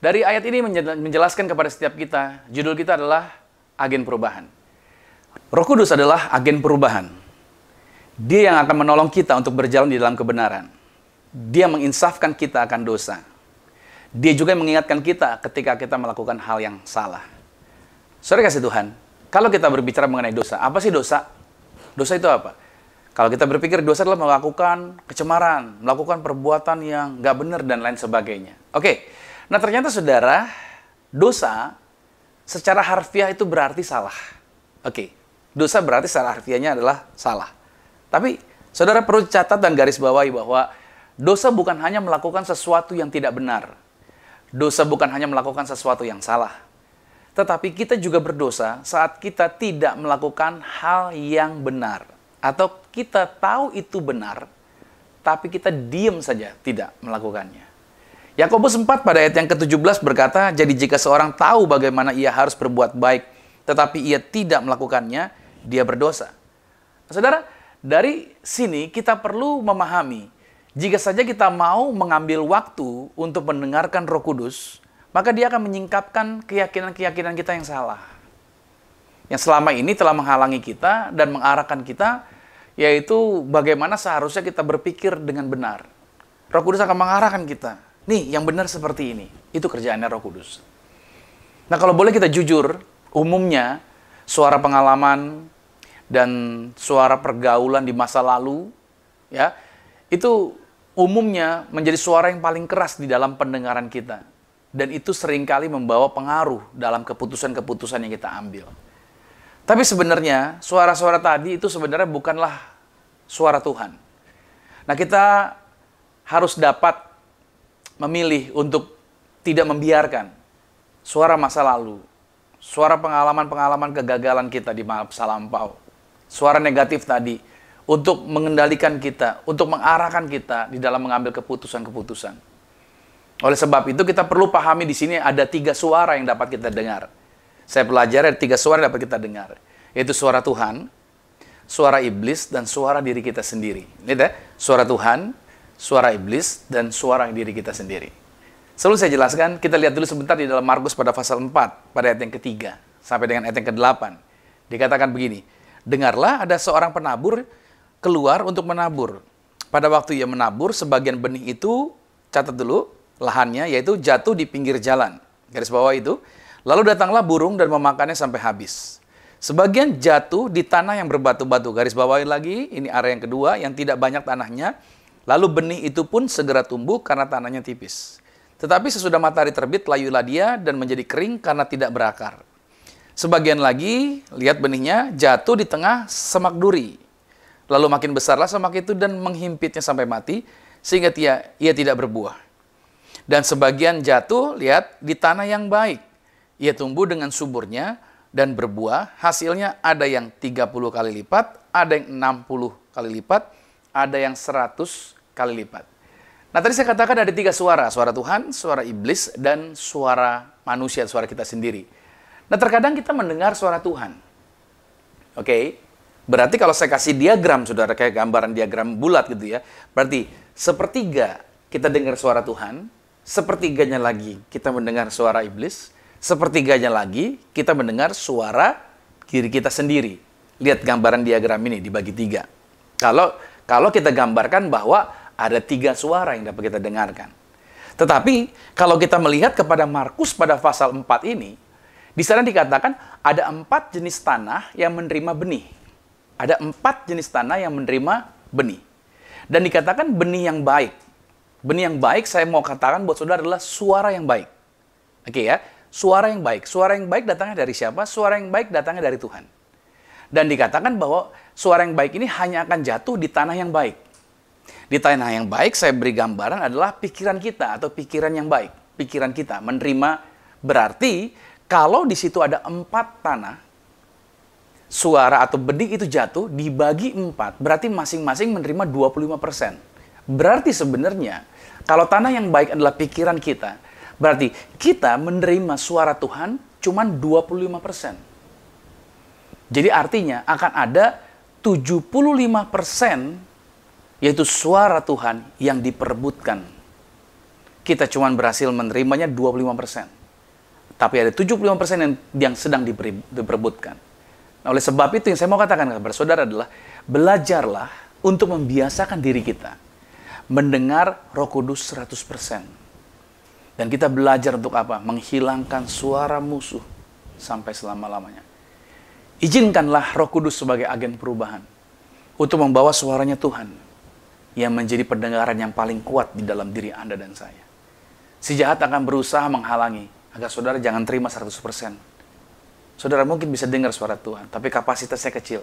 dari ayat ini menjelaskan kepada setiap kita, judul kita adalah agen perubahan. Roh Kudus adalah agen perubahan. Dia yang akan menolong kita untuk berjalan di dalam kebenaran. Dia menginsafkan kita akan dosa. Dia juga mengingatkan kita ketika kita melakukan hal yang salah. Saudara kasih Tuhan, kalau kita berbicara mengenai dosa, apa sih dosa? Dosa itu apa? Kalau kita berpikir dosa adalah melakukan kecemaran, melakukan perbuatan yang nggak benar dan lain sebagainya. Oke, nah ternyata saudara, dosa secara harfiah itu berarti salah. Oke, dosa berarti secara harfiahnya adalah salah. Tapi saudara perlu catat dan garis bawahi bahwa dosa bukan hanya melakukan sesuatu yang tidak benar. Dosa bukan hanya melakukan sesuatu yang salah. Tetapi kita juga berdosa saat kita tidak melakukan hal yang benar. Atau kita tahu itu benar, tapi kita diam saja tidak melakukannya. Yakobus 4 pada ayat yang ke-17 berkata, jadi jika seorang tahu bagaimana ia harus berbuat baik, tetapi ia tidak melakukannya, dia berdosa. Saudara, dari sini kita perlu memahami, jika saja kita mau mengambil waktu untuk mendengarkan Roh Kudus, maka dia akan menyingkapkan keyakinan-keyakinan kita yang salah. Yang selama ini telah menghalangi kita dan mengarahkan kita, yaitu bagaimana seharusnya kita berpikir dengan benar. Roh Kudus akan mengarahkan kita. Nih, yang benar seperti ini. Itu kerjaannya Roh Kudus. Nah, kalau boleh kita jujur, umumnya suara pengalaman dan suara pergaulan di masa lalu, ya, itu umumnya menjadi suara yang paling keras di dalam pendengaran kita. Dan itu seringkali membawa pengaruh dalam keputusan-keputusan yang kita ambil. Tapi sebenarnya suara-suara tadi itu sebenarnya bukanlah suara Tuhan. Nah, kita harus dapat memilih untuk tidak membiarkan suara masa lalu, suara pengalaman-pengalaman kegagalan kita di masa lampau, suara negatif tadi untuk mengendalikan kita, untuk mengarahkan kita di dalam mengambil keputusan-keputusan. Oleh sebab itu kita perlu pahami di sini ada 3 suara yang dapat kita dengar. Saya pelajari ada 3 suara yang dapat kita dengar, yaitu suara Tuhan, suara iblis, dan suara diri kita sendiri. Lihat ya, suara Tuhan, suara iblis, dan suara diri kita sendiri. Sebelum saya jelaskan, kita lihat dulu sebentar di dalam Markus pada pasal 4, pada ayat yang ke-3, sampai dengan ayat yang ke-8. Dikatakan begini, dengarlah ada seorang penabur keluar untuk menabur. Pada waktu ia menabur, sebagian benih itu, catat dulu, lahannya, yaitu jatuh di pinggir jalan. Garis bawah itu. Lalu datanglah burung dan memakannya sampai habis. Sebagian jatuh di tanah yang berbatu-batu. Garis bawahi lagi, ini area yang kedua, yang tidak banyak tanahnya. Lalu benih itu pun segera tumbuh karena tanahnya tipis. Tetapi sesudah matahari terbit, layulah dia dan menjadi kering karena tidak berakar. Sebagian lagi, lihat benihnya, jatuh di tengah semak duri. Lalu makin besarlah semak itu dan menghimpitnya sampai mati, sehingga ia tidak berbuah. Dan sebagian jatuh, lihat, di tanah yang baik. Ia tumbuh dengan suburnya dan berbuah, hasilnya ada yang 30 kali lipat, ada yang 60 kali lipat, ada yang 100 kali lipat. Nah, tadi saya katakan ada 3 suara, suara Tuhan, suara iblis, dan suara manusia, suara kita sendiri. Nah, terkadang kita mendengar suara Tuhan. Oke, berarti kalau saya kasih diagram, saudara, kayak gambaran diagram bulat gitu ya, berarti sepertiga kita dengar suara Tuhan, sepertiganya lagi kita mendengar suara iblis, sepertiganya lagi kita mendengar suara diri kita sendiri. Lihat gambaran diagram ini dibagi 3. Kalau kita gambarkan bahwa ada 3 suara yang dapat kita dengarkan. Tetapi kalau kita melihat kepada Markus pada pasal 4 ini, di sana dikatakan ada 4 jenis tanah yang menerima benih. Ada 4 jenis tanah yang menerima benih. Dan dikatakan benih yang baik. Benih yang baik saya mau katakan buat saudara adalah suara yang baik. Oke ya. Suara yang baik. Suara yang baik datangnya dari siapa? Suara yang baik datangnya dari Tuhan. Dan dikatakan bahwa suara yang baik ini hanya akan jatuh di tanah yang baik. Di tanah yang baik saya beri gambaran adalah pikiran kita atau pikiran yang baik. Pikiran kita menerima berarti kalau di situ ada 4 tanah, suara atau benih itu jatuh dibagi 4. Berarti masing-masing menerima 25%. Berarti sebenarnya kalau tanah yang baik adalah pikiran kita, berarti kita menerima suara Tuhan cuma 25%. Jadi artinya akan ada 75% yaitu suara Tuhan yang diperebutkan. Kita cuma berhasil menerimanya 25%. Tapi ada 75% yang sedang diperebutkan. Nah, oleh sebab itu yang saya mau katakan kepada saudara adalah belajarlah untuk membiasakan diri kita mendengar Roh Kudus 100%. Dan kita belajar untuk apa? Menghilangkan suara musuh sampai selama-lamanya. Izinkanlah Roh Kudus sebagai agen perubahan untuk membawa suaranya Tuhan yang menjadi pendengaran yang paling kuat di dalam diri Anda dan saya. Si jahat akan berusaha menghalangi agar saudara jangan terima 100%. Saudara mungkin bisa dengar suara Tuhan, tapi kapasitasnya kecil.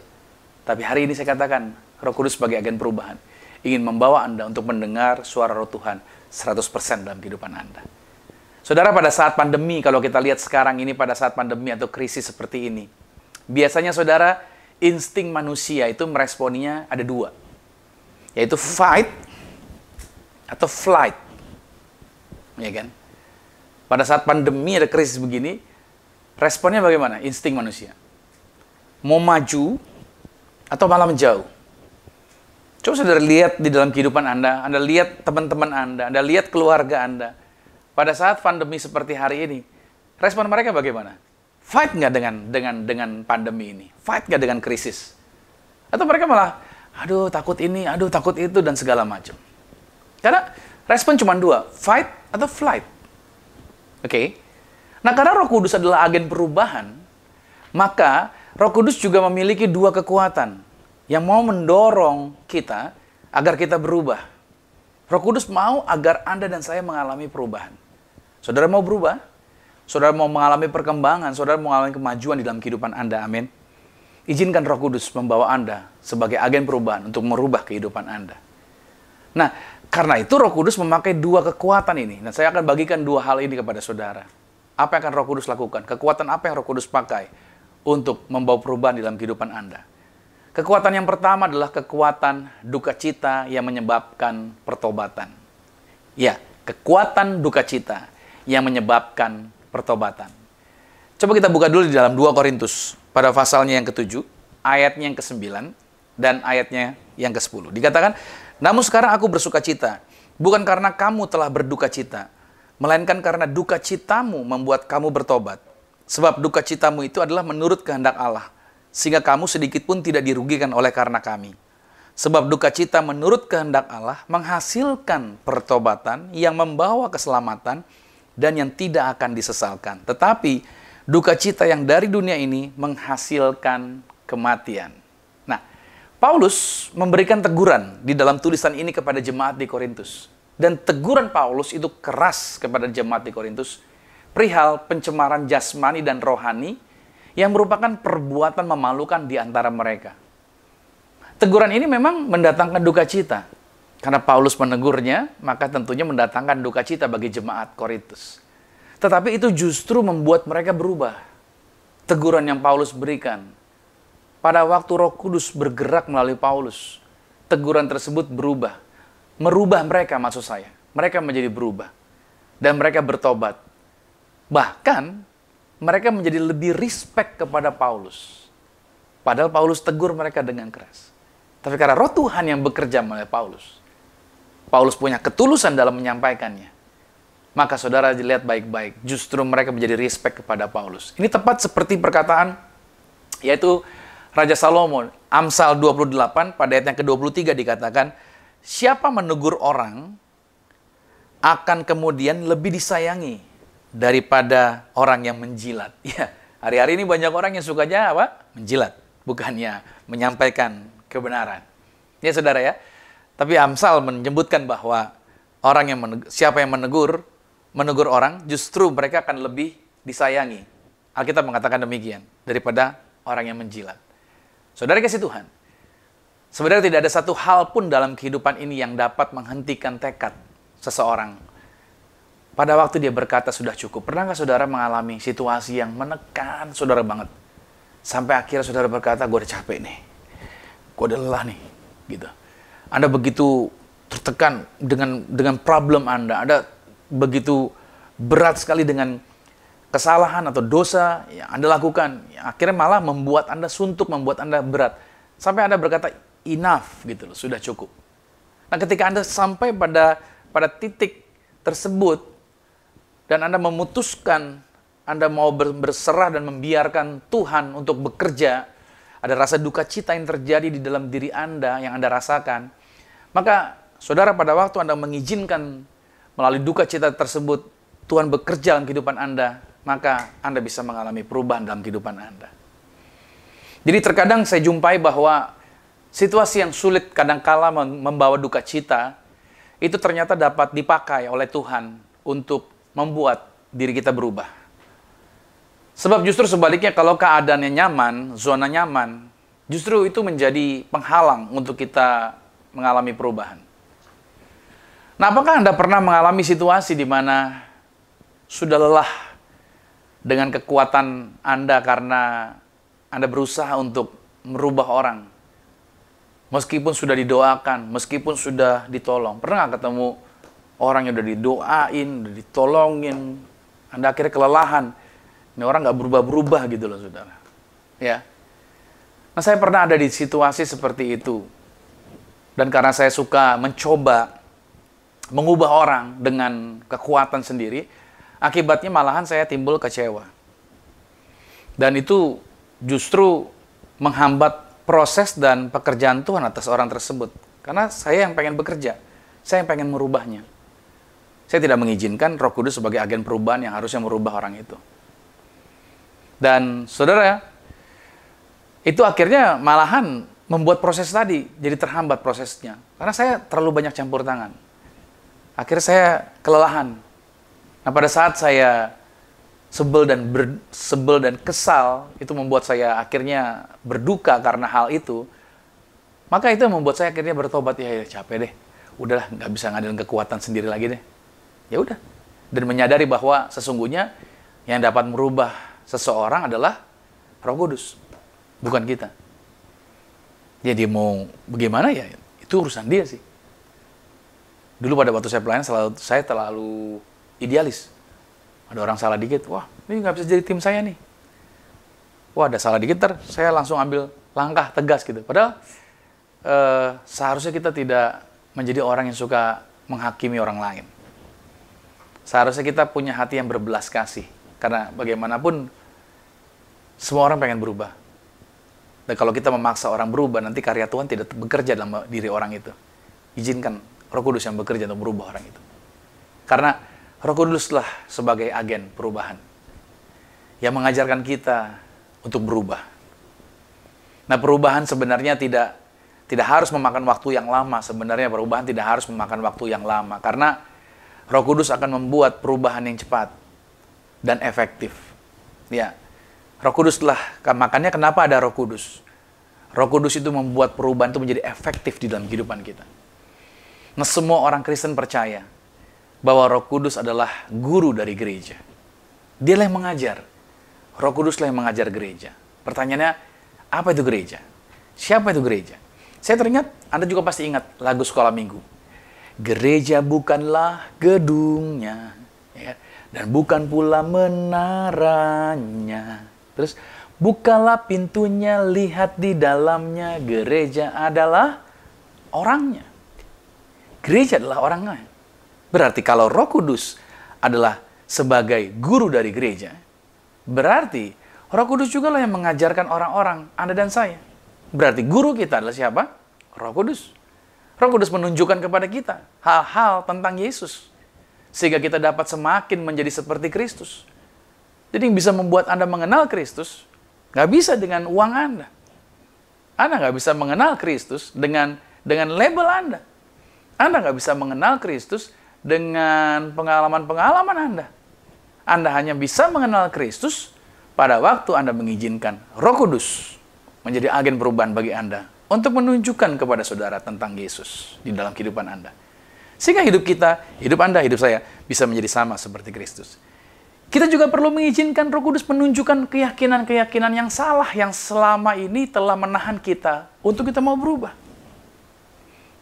Tapi hari ini saya katakan, Roh Kudus sebagai agen perubahan ingin membawa Anda untuk mendengar suara Roh Tuhan 100% dalam kehidupan Anda. Saudara, pada saat pandemi, kalau kita lihat sekarang ini pada saat pandemi atau krisis seperti ini, biasanya saudara, insting manusia itu meresponinya ada dua. Yaitu fight atau flight. Ya kan? Pada saat pandemi ada krisis begini, responnya bagaimana? Insting manusia. Mau maju atau malah menjauh. Coba saudara lihat di dalam kehidupan Anda lihat teman-teman Anda lihat keluarga Anda. Pada saat pandemi seperti hari ini, respon mereka bagaimana? Fight nggak dengan pandemi ini? Fight nggak dengan krisis? Atau mereka malah, aduh takut ini, aduh takut itu, dan segala macam. Karena respon cuma dua, fight atau flight. Oke? Nah, karena Roh Kudus adalah agen perubahan, maka Roh Kudus juga memiliki dua kekuatan yang mau mendorong kita agar kita berubah. Roh Kudus mau agar Anda dan saya mengalami perubahan. Saudara mau berubah? Saudara mau mengalami perkembangan, saudara mau mengalami kemajuan di dalam kehidupan Anda, amin. Izinkan Roh Kudus membawa Anda sebagai agen perubahan untuk merubah kehidupan Anda. Nah, karena itu Roh Kudus memakai dua kekuatan ini. Nah, saya akan bagikan dua hal ini kepada saudara. Apa yang akan Roh Kudus lakukan? Kekuatan apa yang Roh Kudus pakai untuk membawa perubahan di dalam kehidupan Anda? Kekuatan yang pertama adalah kekuatan duka cita yang menyebabkan pertobatan. Ya, kekuatan duka cita yang menyebabkan pertobatan. Coba kita buka dulu di dalam 2 Korintus pada pasalnya yang ke-7, ayatnya yang ke-9 dan ayatnya yang ke-10. Dikatakan, namun sekarang aku bersuka cita, bukan karena kamu telah berduka cita, melainkan karena duka citamu membuat kamu bertobat. Sebab duka citamu itu adalah menurut kehendak Allah, sehingga kamu sedikit pun tidak dirugikan oleh karena kami. Sebab duka cita menurut kehendak Allah menghasilkan pertobatan yang membawa keselamatan dan yang tidak akan disesalkan. Tetapi duka cita yang dari dunia ini menghasilkan kematian. Nah, Paulus memberikan teguran di dalam tulisan ini kepada jemaat di Korintus. Dan teguran Paulus itu keras kepada jemaat di Korintus perihal pencemaran jasmani dan rohani yang merupakan perbuatan memalukan di antara mereka. Teguran ini memang mendatangkan duka cita. Karena Paulus menegurnya, maka tentunya mendatangkan duka cita bagi jemaat Korintus. Tetapi itu justru membuat mereka berubah. Teguran yang Paulus berikan. Pada waktu Roh Kudus bergerak melalui Paulus, teguran tersebut berubah. Merubah mereka, maksud saya. Mereka menjadi berubah. Dan mereka bertobat. Bahkan, mereka menjadi lebih respect kepada Paulus. Padahal Paulus tegur mereka dengan keras. Tapi karena Roh Tuhan yang bekerja melalui Paulus, Paulus punya ketulusan dalam menyampaikannya. Maka saudara lihat baik-baik, justru mereka menjadi respect kepada Paulus. Ini tepat seperti perkataan, yaitu Raja Salomo, Amsal 28, pada ayat yang ke-23 dikatakan, siapa menegur orang akan kemudian lebih disayangi daripada orang yang menjilat. Ya, hari-hari ini banyak orang yang sukanya apa? Menjilat, bukannya menyampaikan kebenaran. Ya saudara ya. Tapi Amsal menyebutkan bahwa orang yang siapa yang menegur orang, justru mereka akan lebih disayangi. Alkitab mengatakan demikian daripada orang yang menjilat. Saudara kasih Tuhan, sebenarnya tidak ada satu hal pun dalam kehidupan ini yang dapat menghentikan tekad seseorang pada waktu dia berkata sudah cukup. Pernah nggak saudara mengalami situasi yang menekan saudara banget? Sampai akhirnya saudara berkata, gue udah capek nih. Gue udah lelah nih. Gitu. Anda begitu tertekan dengan problem Anda. Anda begitu berat sekali dengan kesalahan atau dosa yang Anda lakukan. Yang akhirnya malah membuat Anda suntuk, membuat Anda berat. Sampai Anda berkata, enough gitu loh, sudah cukup. Nah ketika Anda sampai pada titik tersebut, dan Anda memutuskan, Anda mau berserah dan membiarkan Tuhan untuk bekerja, ada rasa duka cita yang terjadi di dalam diri Anda, yang Anda rasakan, maka saudara pada waktu Anda mengizinkan melalui duka cita tersebut, Tuhan bekerja dalam kehidupan Anda, maka Anda bisa mengalami perubahan dalam kehidupan Anda. Jadi terkadang saya jumpai bahwa situasi yang sulit kadangkala membawa duka cita, itu ternyata dapat dipakai oleh Tuhan untuk membuat diri kita berubah. Sebab justru sebaliknya kalau keadaannya nyaman, zona nyaman, justru itu menjadi penghalang untuk kita mengalami perubahan. Nah, apakah Anda pernah mengalami situasi di mana sudah lelah dengan kekuatan Anda karena Anda berusaha untuk merubah orang? Meskipun sudah didoakan, meskipun sudah ditolong. Pernah nggak ketemu orang yang udah didoain, udah ditolongin, Anda akhirnya kelelahan. Ini orang nggak berubah-berubah gitu loh, saudara. Ya. Nah, saya pernah ada di situasi seperti itu. Dan karena saya suka mencoba mengubah orang dengan kekuatan sendiri, akibatnya malahan saya timbul kecewa. Dan itu justru menghambat proses dan pekerjaan Tuhan atas orang tersebut. Karena saya yang pengen bekerja, saya yang pengen merubahnya. Saya tidak mengizinkan Roh Kudus sebagai agen perubahan yang harusnya merubah orang itu. Dan saudara, itu akhirnya malahan membuat proses tadi jadi terhambat prosesnya. Karena saya terlalu banyak campur tangan. Akhirnya saya kelelahan. Nah, pada saat saya sebel dan kesal, itu membuat saya akhirnya berduka karena hal itu. Maka itu membuat saya akhirnya bertobat, ya capek deh. Udahlah, nggak bisa ngadain kekuatan sendiri lagi deh. Ya udah. Dan menyadari bahwa sesungguhnya yang dapat merubah seseorang adalah Roh Kudus, bukan kita. Ya dia mau bagaimana ya, itu urusan dia sih. Dulu pada waktu saya pelayanan saya terlalu idealis. Ada orang salah dikit, wah ini nggak bisa jadi tim saya nih. Wah ada salah dikit, saya langsung ambil langkah tegas gitu. Padahal seharusnya kita tidak menjadi orang yang suka menghakimi orang lain. Seharusnya kita punya hati yang berbelas kasih. Karena bagaimanapun semua orang pengen berubah. Dan kalau kita memaksa orang berubah, nanti karya Tuhan tidak bekerja dalam diri orang itu. Izinkan Roh Kudus yang bekerja untuk merubah orang itu. Karena Roh Kuduslah sebagai agen perubahan yang mengajarkan kita untuk berubah. Nah, perubahan sebenarnya tidak harus memakan waktu yang lama. Sebenarnya perubahan tidak harus memakan waktu yang lama. Karena Roh Kudus akan membuat perubahan yang cepat dan efektif. Ya, Roh Kuduslah, makanya kenapa ada Roh Kudus? Roh Kudus itu membuat perubahan itu menjadi efektif di dalam kehidupan kita. Nah, semua orang Kristen percaya bahwa Roh Kudus adalah guru dari gereja. Dialah yang mengajar. Roh Kuduslah yang mengajar gereja. Pertanyaannya, apa itu gereja? Siapa itu gereja? Saya teringat, Anda juga pasti ingat lagu sekolah minggu. Gereja bukanlah gedungnya, ya, dan bukan pula menaranya. Terus, bukalah pintunya, lihat di dalamnya. Gereja adalah orangnya. Gereja adalah orangnya. Berarti kalau Roh Kudus adalah sebagai guru dari gereja, berarti Roh Kudus juga lah yang mengajarkan orang-orang, Anda dan saya. Berarti guru kita adalah siapa? Roh Kudus. Roh Kudus menunjukkan kepada kita hal-hal tentang Yesus. Sehingga kita dapat semakin menjadi seperti Kristus. Jadi yang bisa membuat Anda mengenal Kristus, nggak bisa dengan uang Anda. Anda nggak bisa mengenal Kristus dengan label Anda. Anda nggak bisa mengenal Kristus dengan pengalaman-pengalaman Anda. Anda hanya bisa mengenal Kristus pada waktu Anda mengizinkan Roh Kudus menjadi agen perubahan bagi Anda untuk menunjukkan kepada saudara tentang Yesus di dalam kehidupan Anda. Sehingga hidup kita, hidup Anda, hidup saya bisa menjadi sama seperti Kristus. Kita juga perlu mengizinkan Roh Kudus menunjukkan keyakinan-keyakinan yang salah yang selama ini telah menahan kita untuk kita mau berubah.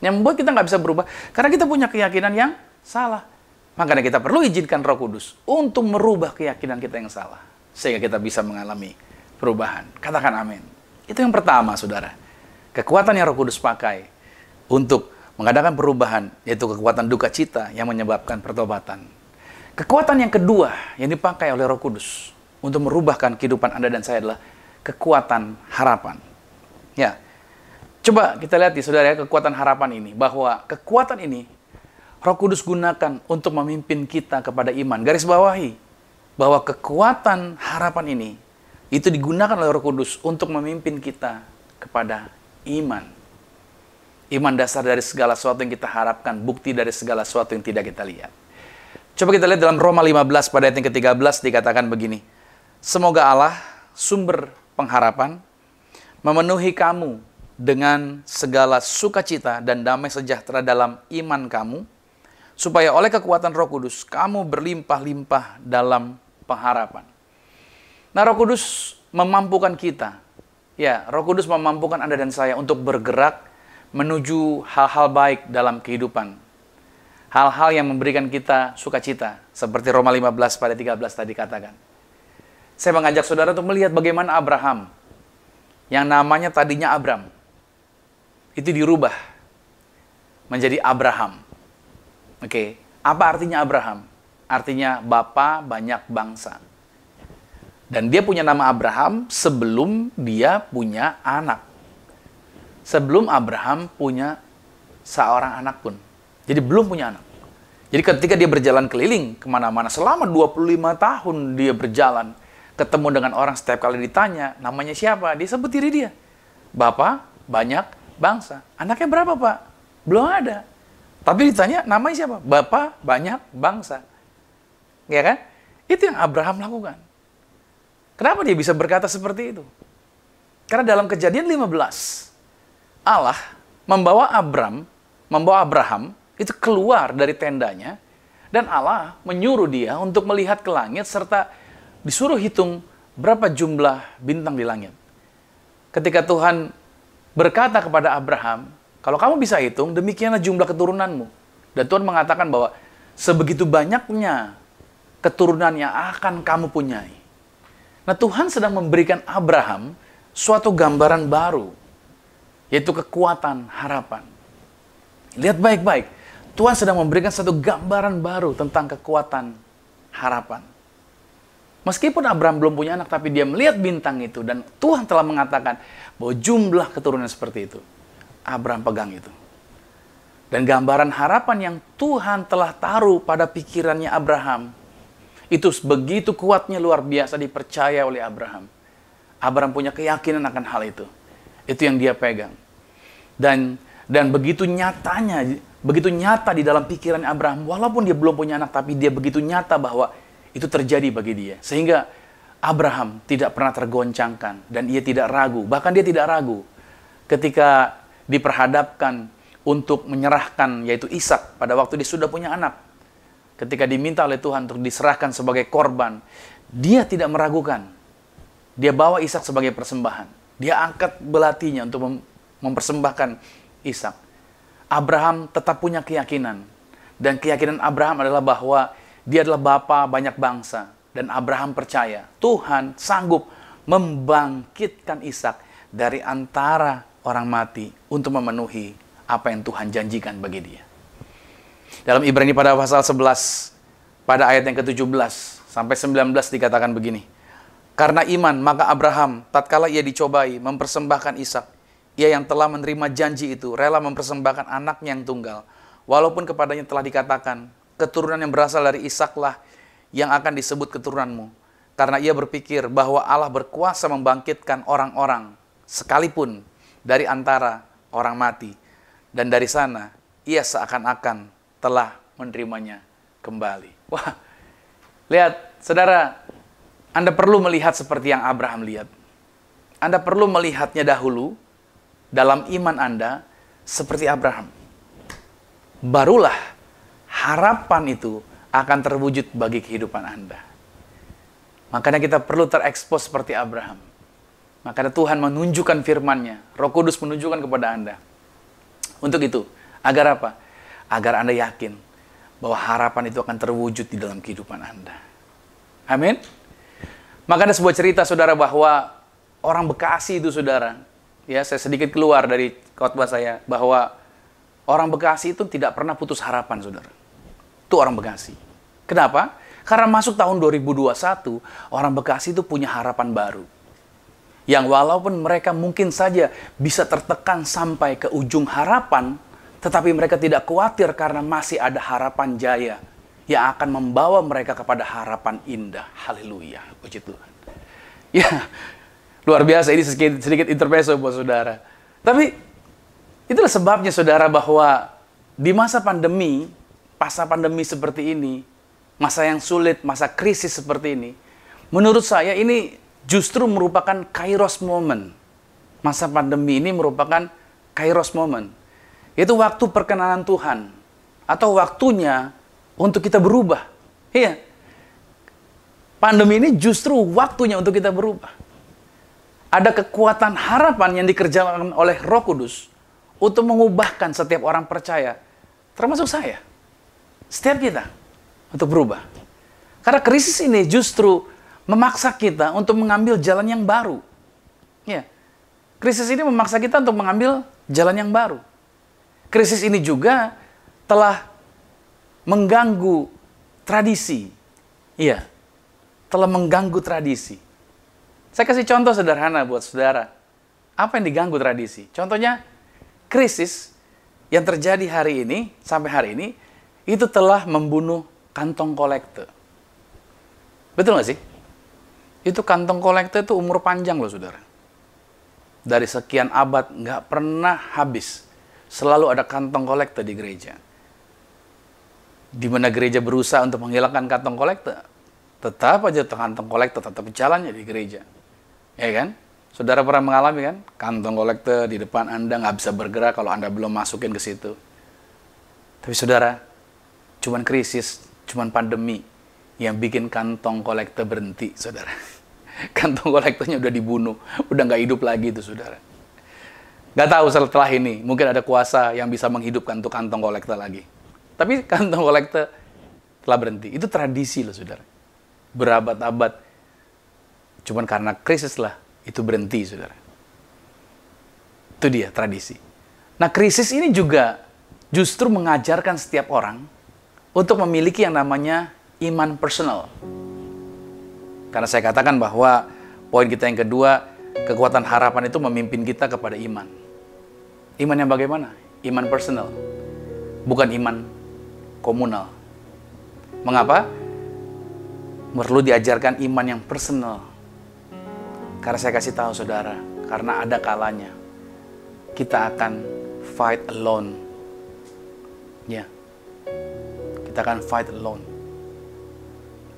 Yang membuat kita nggak bisa berubah karena kita punya keyakinan yang salah. Makanya kita perlu izinkan Roh Kudus untuk merubah keyakinan kita yang salah. Sehingga kita bisa mengalami perubahan. Katakan amin. Itu yang pertama, saudara. Kekuatan yang Roh Kudus pakai untuk mengadakan perubahan, yaitu kekuatan duka cita yang menyebabkan pertobatan. Kekuatan yang kedua yang dipakai oleh Roh Kudus untuk merubahkan kehidupan Anda dan saya adalah kekuatan harapan. Ya, coba kita lihat di saudara kekuatan harapan ini, bahwa kekuatan ini Roh Kudus gunakan untuk memimpin kita kepada iman. Garis bawahi bahwa kekuatan harapan ini itu digunakan oleh Roh Kudus untuk memimpin kita kepada iman. Iman dasar dari segala sesuatu yang kita harapkan, bukti dari segala sesuatu yang tidak kita lihat. Coba kita lihat dalam Roma 15 pada ayat yang ke-13 dikatakan begini. Semoga Allah, sumber pengharapan, memenuhi kamu dengan segala sukacita dan damai sejahtera dalam iman kamu, supaya oleh kekuatan Roh Kudus kamu berlimpah-limpah dalam pengharapan. Nah, Roh Kudus memampukan kita. Ya, Roh Kudus memampukan Anda dan saya untuk bergerak menuju hal-hal baik dalam kehidupan. Hal-hal yang memberikan kita sukacita. Seperti Roma 15 pada 13 tadi katakan. Saya mengajak saudara untuk melihat bagaimana Abraham, yang namanya tadinya Abram, itu dirubah menjadi Abraham. Oke, apa artinya Abraham? Artinya bapa banyak bangsa. Dan dia punya nama Abraham sebelum dia punya anak. Sebelum Abraham punya seorang anak pun. Jadi belum punya anak. Jadi ketika dia berjalan keliling kemana-mana, selama 25 tahun dia berjalan, ketemu dengan orang setiap kali ditanya, namanya siapa? Dia sebut diri dia. Bapak banyak bangsa. Anaknya berapa, Pak? Belum ada. Tapi ditanya, namanya siapa? Bapak banyak bangsa. Ya kan? Itu yang Abraham lakukan. Kenapa dia bisa berkata seperti itu? Karena dalam Kejadian 15, Allah membawa Abraham itu keluar dari tendanya, dan Allah menyuruh dia untuk melihat ke langit serta disuruh hitung berapa jumlah bintang di langit. Ketika Tuhan berkata kepada Abraham, kalau kamu bisa hitung, demikianlah jumlah keturunanmu. Dan Tuhan mengatakan bahwa sebegitu banyaknya keturunan yang akan kamu punyai. Nah, Tuhan sedang memberikan Abraham suatu gambaran baru, yaitu kekuatan harapan. Lihat baik-baik, Tuhan sedang memberikan satu gambaran baru tentang kekuatan harapan. Meskipun Abraham belum punya anak, tapi dia melihat bintang itu, dan Tuhan telah mengatakan bahwa jumlah keturunan seperti itu. Abraham pegang itu. Dan gambaran harapan yang Tuhan telah taruh pada pikirannya Abraham, itu begitu kuatnya, luar biasa dipercaya oleh Abraham. Abraham punya keyakinan akan hal itu. Itu yang dia pegang. Dan begitu nyata di dalam pikiran Abraham, walaupun dia belum punya anak, tapi dia begitu nyata bahwa itu terjadi bagi dia. Sehingga Abraham tidak pernah tergoncangkan, dan ia tidak ragu. Bahkan dia tidak ragu ketika diperhadapkan untuk menyerahkan, yaitu Ishak, pada waktu dia sudah punya anak. Ketika diminta oleh Tuhan untuk diserahkan sebagai korban, dia tidak meragukan. Dia bawa Ishak sebagai persembahan. Dia angkat belatinya untuk mempersembahkan Ishak. Abraham tetap punya keyakinan. Dan keyakinan Abraham adalah bahwa dia adalah bapa banyak bangsa. Dan Abraham percaya Tuhan sanggup membangkitkan Ishak dari antara orang mati untuk memenuhi apa yang Tuhan janjikan bagi dia. Dalam Ibrani pada pasal 11, pada ayat yang ke-17 sampai 19 dikatakan begini. Karena iman, maka Abraham, tatkala ia dicobai, mempersembahkan Ishak. Ia yang telah menerima janji itu, rela mempersembahkan anaknya yang tunggal. Walaupun kepadanya telah dikatakan, keturunan yang berasal dari Ishaklah yang akan disebut keturunanmu. Karena ia berpikir bahwa Allah berkuasa membangkitkan orang-orang, sekalipun dari antara orang mati. Dan dari sana, ia seakan-akan telah menerimanya kembali. Wah, lihat, saudara, Anda perlu melihat seperti yang Abraham lihat. Anda perlu melihatnya dahulu dalam iman Anda seperti Abraham. Barulah harapan itu akan terwujud bagi kehidupan Anda. Makanya kita perlu terekspos seperti Abraham. Makanya Tuhan menunjukkan firman-Nya, Roh Kudus menunjukkan kepada Anda. Untuk itu, agar apa? Agar Anda yakin bahwa harapan itu akan terwujud di dalam kehidupan Anda. Amin. Maka ada sebuah cerita, saudara, bahwa orang Bekasi itu, saudara, ya, saya sedikit keluar dari khotbah saya, bahwa orang Bekasi itu tidak pernah putus harapan, saudara. Itu orang Bekasi. Kenapa? Karena masuk tahun 2021, orang Bekasi itu punya harapan baru. Yang walaupun mereka mungkin saja bisa tertekan sampai ke ujung harapan, tetapi mereka tidak khawatir karena masih ada harapan jaya yang akan membawa mereka kepada harapan indah. Haleluya, puji Tuhan. Ya, luar biasa, ini sedikit intermezzo buat saudara. Tapi itulah sebabnya saudara bahwa di masa pandemi seperti ini, masa yang sulit, masa krisis seperti ini, menurut saya ini justru merupakan kairos moment. Masa pandemi ini merupakan kairos moment. Itu waktu perkenanan Tuhan. Atau waktunya untuk kita berubah. Iya. Pandemi ini justru waktunya untuk kita berubah. Ada kekuatan harapan yang dikerjakan oleh Roh Kudus untuk mengubahkan setiap orang percaya, termasuk saya, setiap kita, untuk berubah. Karena krisis ini justru memaksa kita untuk mengambil jalan yang baru. Ya. Krisis ini memaksa kita untuk mengambil jalan yang baru. Krisis ini juga telah mengganggu tradisi. Iya. Telah mengganggu tradisi. Saya kasih contoh sederhana buat saudara. Apa yang diganggu tradisi? Contohnya, krisis yang terjadi hari ini, sampai hari ini, itu telah membunuh kantong kolektor. Betul nggak sih? Itu kantong kolektor itu umur panjang loh, saudara. Dari sekian abad, nggak pernah habis. Selalu ada kantong kolektor di gereja. Di mana gereja berusaha untuk menghilangkan kantong kolektor, tetap aja kantong kolektor tetap jalannya di gereja. Ya kan? Saudara pernah mengalami kan? Kantong kolektor di depan Anda nggak bisa bergerak kalau Anda belum masukin ke situ. Tapi saudara, cuman krisis, cuman pandemi yang bikin kantong kolektor berhenti, saudara. Kantong kolektornya udah dibunuh, udah nggak hidup lagi itu, saudara. Nggak tahu setelah ini, mungkin ada kuasa yang bisa menghidupkan tuh kantong kolektor lagi. Tapi kantong kolektor telah berhenti. Itu tradisi loh, saudara. Berabad-abad. Cuman karena krisis lah, itu berhenti, saudara. Itu dia, tradisi. Nah, krisis ini juga justru mengajarkan setiap orang untuk memiliki yang namanya iman personal. Karena saya katakan bahwa poin kita yang kedua, kekuatan harapan itu memimpin kita kepada iman. Iman yang bagaimana? Iman personal. Bukan iman komunal. Mengapa? Perlu diajarkan iman yang personal. Karena saya kasih tahu saudara, karena ada kalanya kita akan fight alone. Ya. Kita akan fight alone.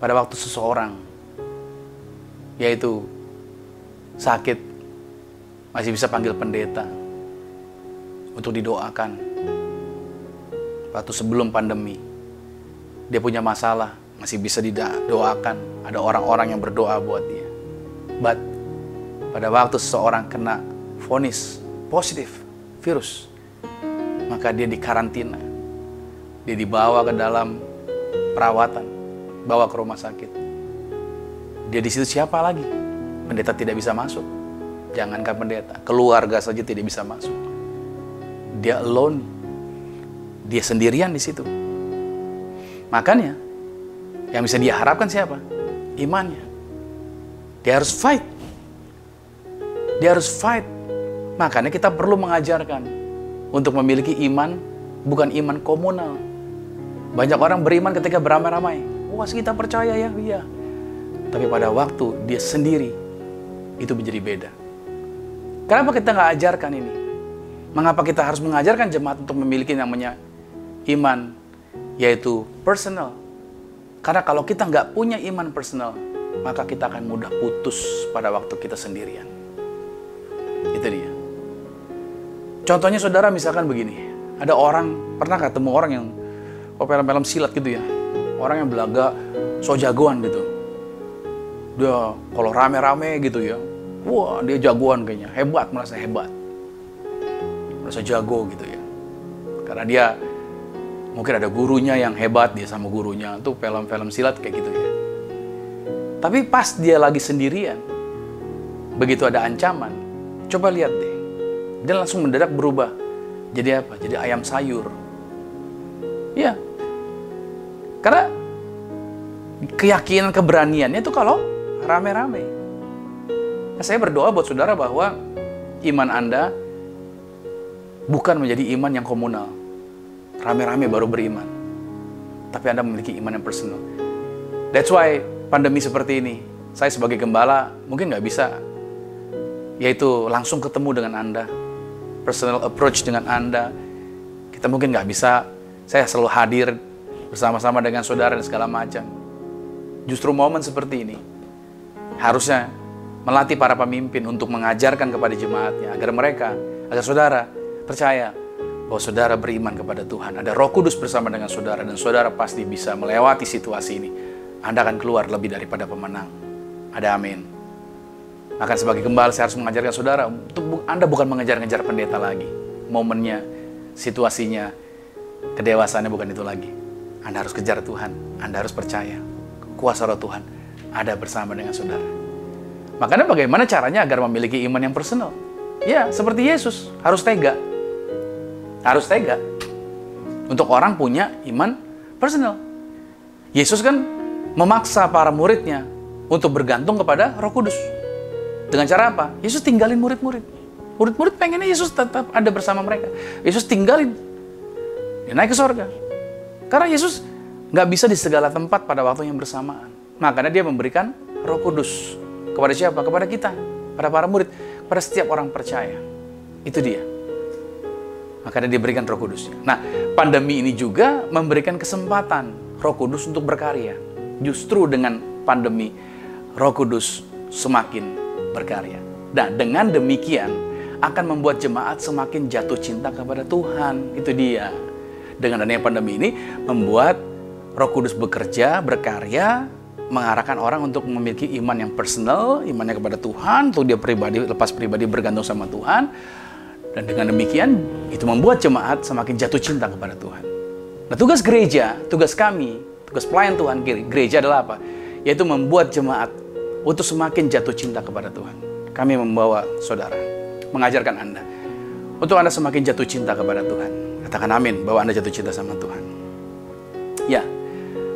Pada waktu seseorang yaitu sakit, masih bisa panggil pendeta untuk didoakan. Waktu sebelum pandemi, dia punya masalah, masih bisa didoakan. Ada orang-orang yang berdoa buat dia. But pada waktu seseorang kena vonis positif virus, maka dia dikarantina. Dia dibawa ke dalam perawatan, bawa ke rumah sakit. Dia di situ siapa lagi? Pendeta tidak bisa masuk. Jangankan pendeta, keluarga saja tidak bisa masuk. Dia alone. Dia sendirian di situ. Makanya yang bisa dia harapkan siapa? Imannya. Dia harus fight. Dia harus fight. Makanya kita perlu mengajarkan untuk memiliki iman, bukan iman komunal. Banyak orang beriman ketika beramai-ramai. Wah, kita percaya ya, iya. Tapi pada waktu dia sendiri, itu menjadi beda. Kenapa kita nggak ajarkan ini? Mengapa kita harus mengajarkan jemaat untuk memiliki namanya iman, yaitu personal? Karena kalau kita nggak punya iman personal, maka kita akan mudah putus pada waktu kita sendirian. Itu dia. Contohnya saudara misalkan begini, ada orang, pernah ketemu orang yang film-film silat gitu ya, orang yang belaga so jagoan gitu. Dia kalau rame-rame gitu ya, wah dia jagoan kayaknya, hebat, merasa hebat, merasa jago gitu ya. Karena dia mungkin ada gurunya yang hebat, dia sama gurunya. Itu film-film silat kayak gitu ya. Tapi pas dia lagi sendirian, begitu ada ancaman, coba lihat deh, dia langsung mendadak berubah. Jadi apa? Jadi ayam sayur. Ya. Karena keyakinan keberaniannya itu kalau rame-rame. Nah, saya berdoa buat saudara bahwa iman Anda bukan menjadi iman yang komunal. Rame-rame baru beriman. Tapi Anda memiliki iman yang personal. That's why pandemi seperti ini Saya sebagai gembala mungkin nggak bisa, yaitu langsung ketemu dengan Anda, personal approach dengan Anda. Kita mungkin nggak bisa, saya selalu hadir bersama-sama dengan saudara dan segala macam. Justru momen seperti ini harusnya melatih para pemimpin untuk mengajarkan kepada jemaatnya, agar saudara percaya bahwa saudara beriman kepada Tuhan. Ada Roh Kudus bersama dengan saudara, dan saudara pasti bisa melewati situasi ini. Anda akan keluar lebih daripada pemenang. Ada amin. Maka sebagai gembala saya harus mengajarkan saudara, Anda bukan mengejar-ngejar pendeta lagi. Momennya, situasinya, kedewasaannya bukan itu lagi. Anda harus kejar Tuhan, Anda harus percaya kuasa Roh Tuhan ada bersama dengan saudara. Makanya bagaimana caranya agar memiliki iman yang personal? Ya, seperti Yesus, harus tega. Harus tega. Untuk orang punya iman personal. Yesus kan memaksa para muridnya untuk bergantung kepada Roh Kudus. Dengan cara apa? Yesus tinggalin murid-murid. Murid-murid pengennya Yesus tetap ada bersama mereka. Yesus tinggalin. Dia naik ke sorga. Karena Yesus nggak bisa di segala tempat pada waktu yang bersamaan. Makanya dia memberikan Roh Kudus. Kepada siapa? Kepada kita. Pada para murid. Pada setiap orang percaya. Itu dia. Makanya dia berikan Roh Kudusnya. Nah, pandemi ini juga memberikan kesempatan Roh Kudus untuk berkarya. Justru dengan pandemi, Roh Kudus semakin berkarya. Nah, dengan demikian akan membuat jemaat semakin jatuh cinta kepada Tuhan. Itu dia. Dengan adanya pandemi ini membuat Roh Kudus bekerja, berkarya, mengarahkan orang untuk memiliki iman yang personal, imannya kepada Tuhan, untuk dia pribadi, lepas pribadi bergantung sama Tuhan. Dan dengan demikian, itu membuat jemaat semakin jatuh cinta kepada Tuhan. Nah, tugas gereja, tugas kami, tugas pelayan Tuhan, gereja adalah apa? Yaitu membuat jemaat untuk semakin jatuh cinta kepada Tuhan. Kami membawa saudara, mengajarkan Anda, untuk Anda semakin jatuh cinta kepada Tuhan. Katakan amin, bahwa Anda jatuh cinta sama Tuhan. Ya,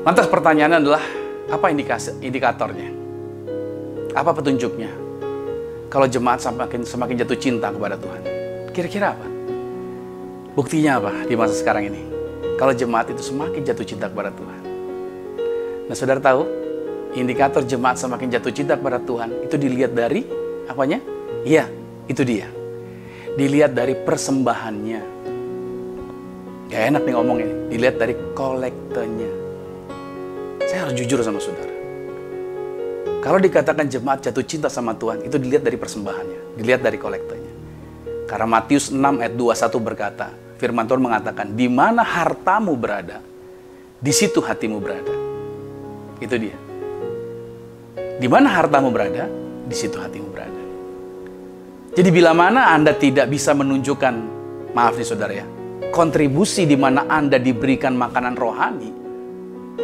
lantas pertanyaannya adalah, apa indikatornya? Apa petunjuknya? Kalau jemaat semakin jatuh cinta kepada Tuhan, kira-kira apa? Buktinya apa di masa sekarang ini? Kalau jemaat itu semakin jatuh cinta kepada Tuhan. Nah, saudara tahu, indikator jemaat semakin jatuh cinta kepada Tuhan itu dilihat dari apanya? Iya, itu dia. Dilihat dari persembahannya. Gak enak nih ngomongnya. Dilihat dari kolektenya. Saya harus jujur sama saudara. Kalau dikatakan jemaat jatuh cinta sama Tuhan, itu dilihat dari persembahannya, dilihat dari kolektanya. Karena Matius 6 ayat 21 berkata, firman Tuhan mengatakan, di mana hartamu berada, di situ hatimu berada. Itu dia. Di mana hartamu berada, di situ hatimu berada. Jadi bila mana Anda tidak bisa menunjukkan, maaf nih saudara ya, kontribusi di mana Anda diberikan makanan rohani,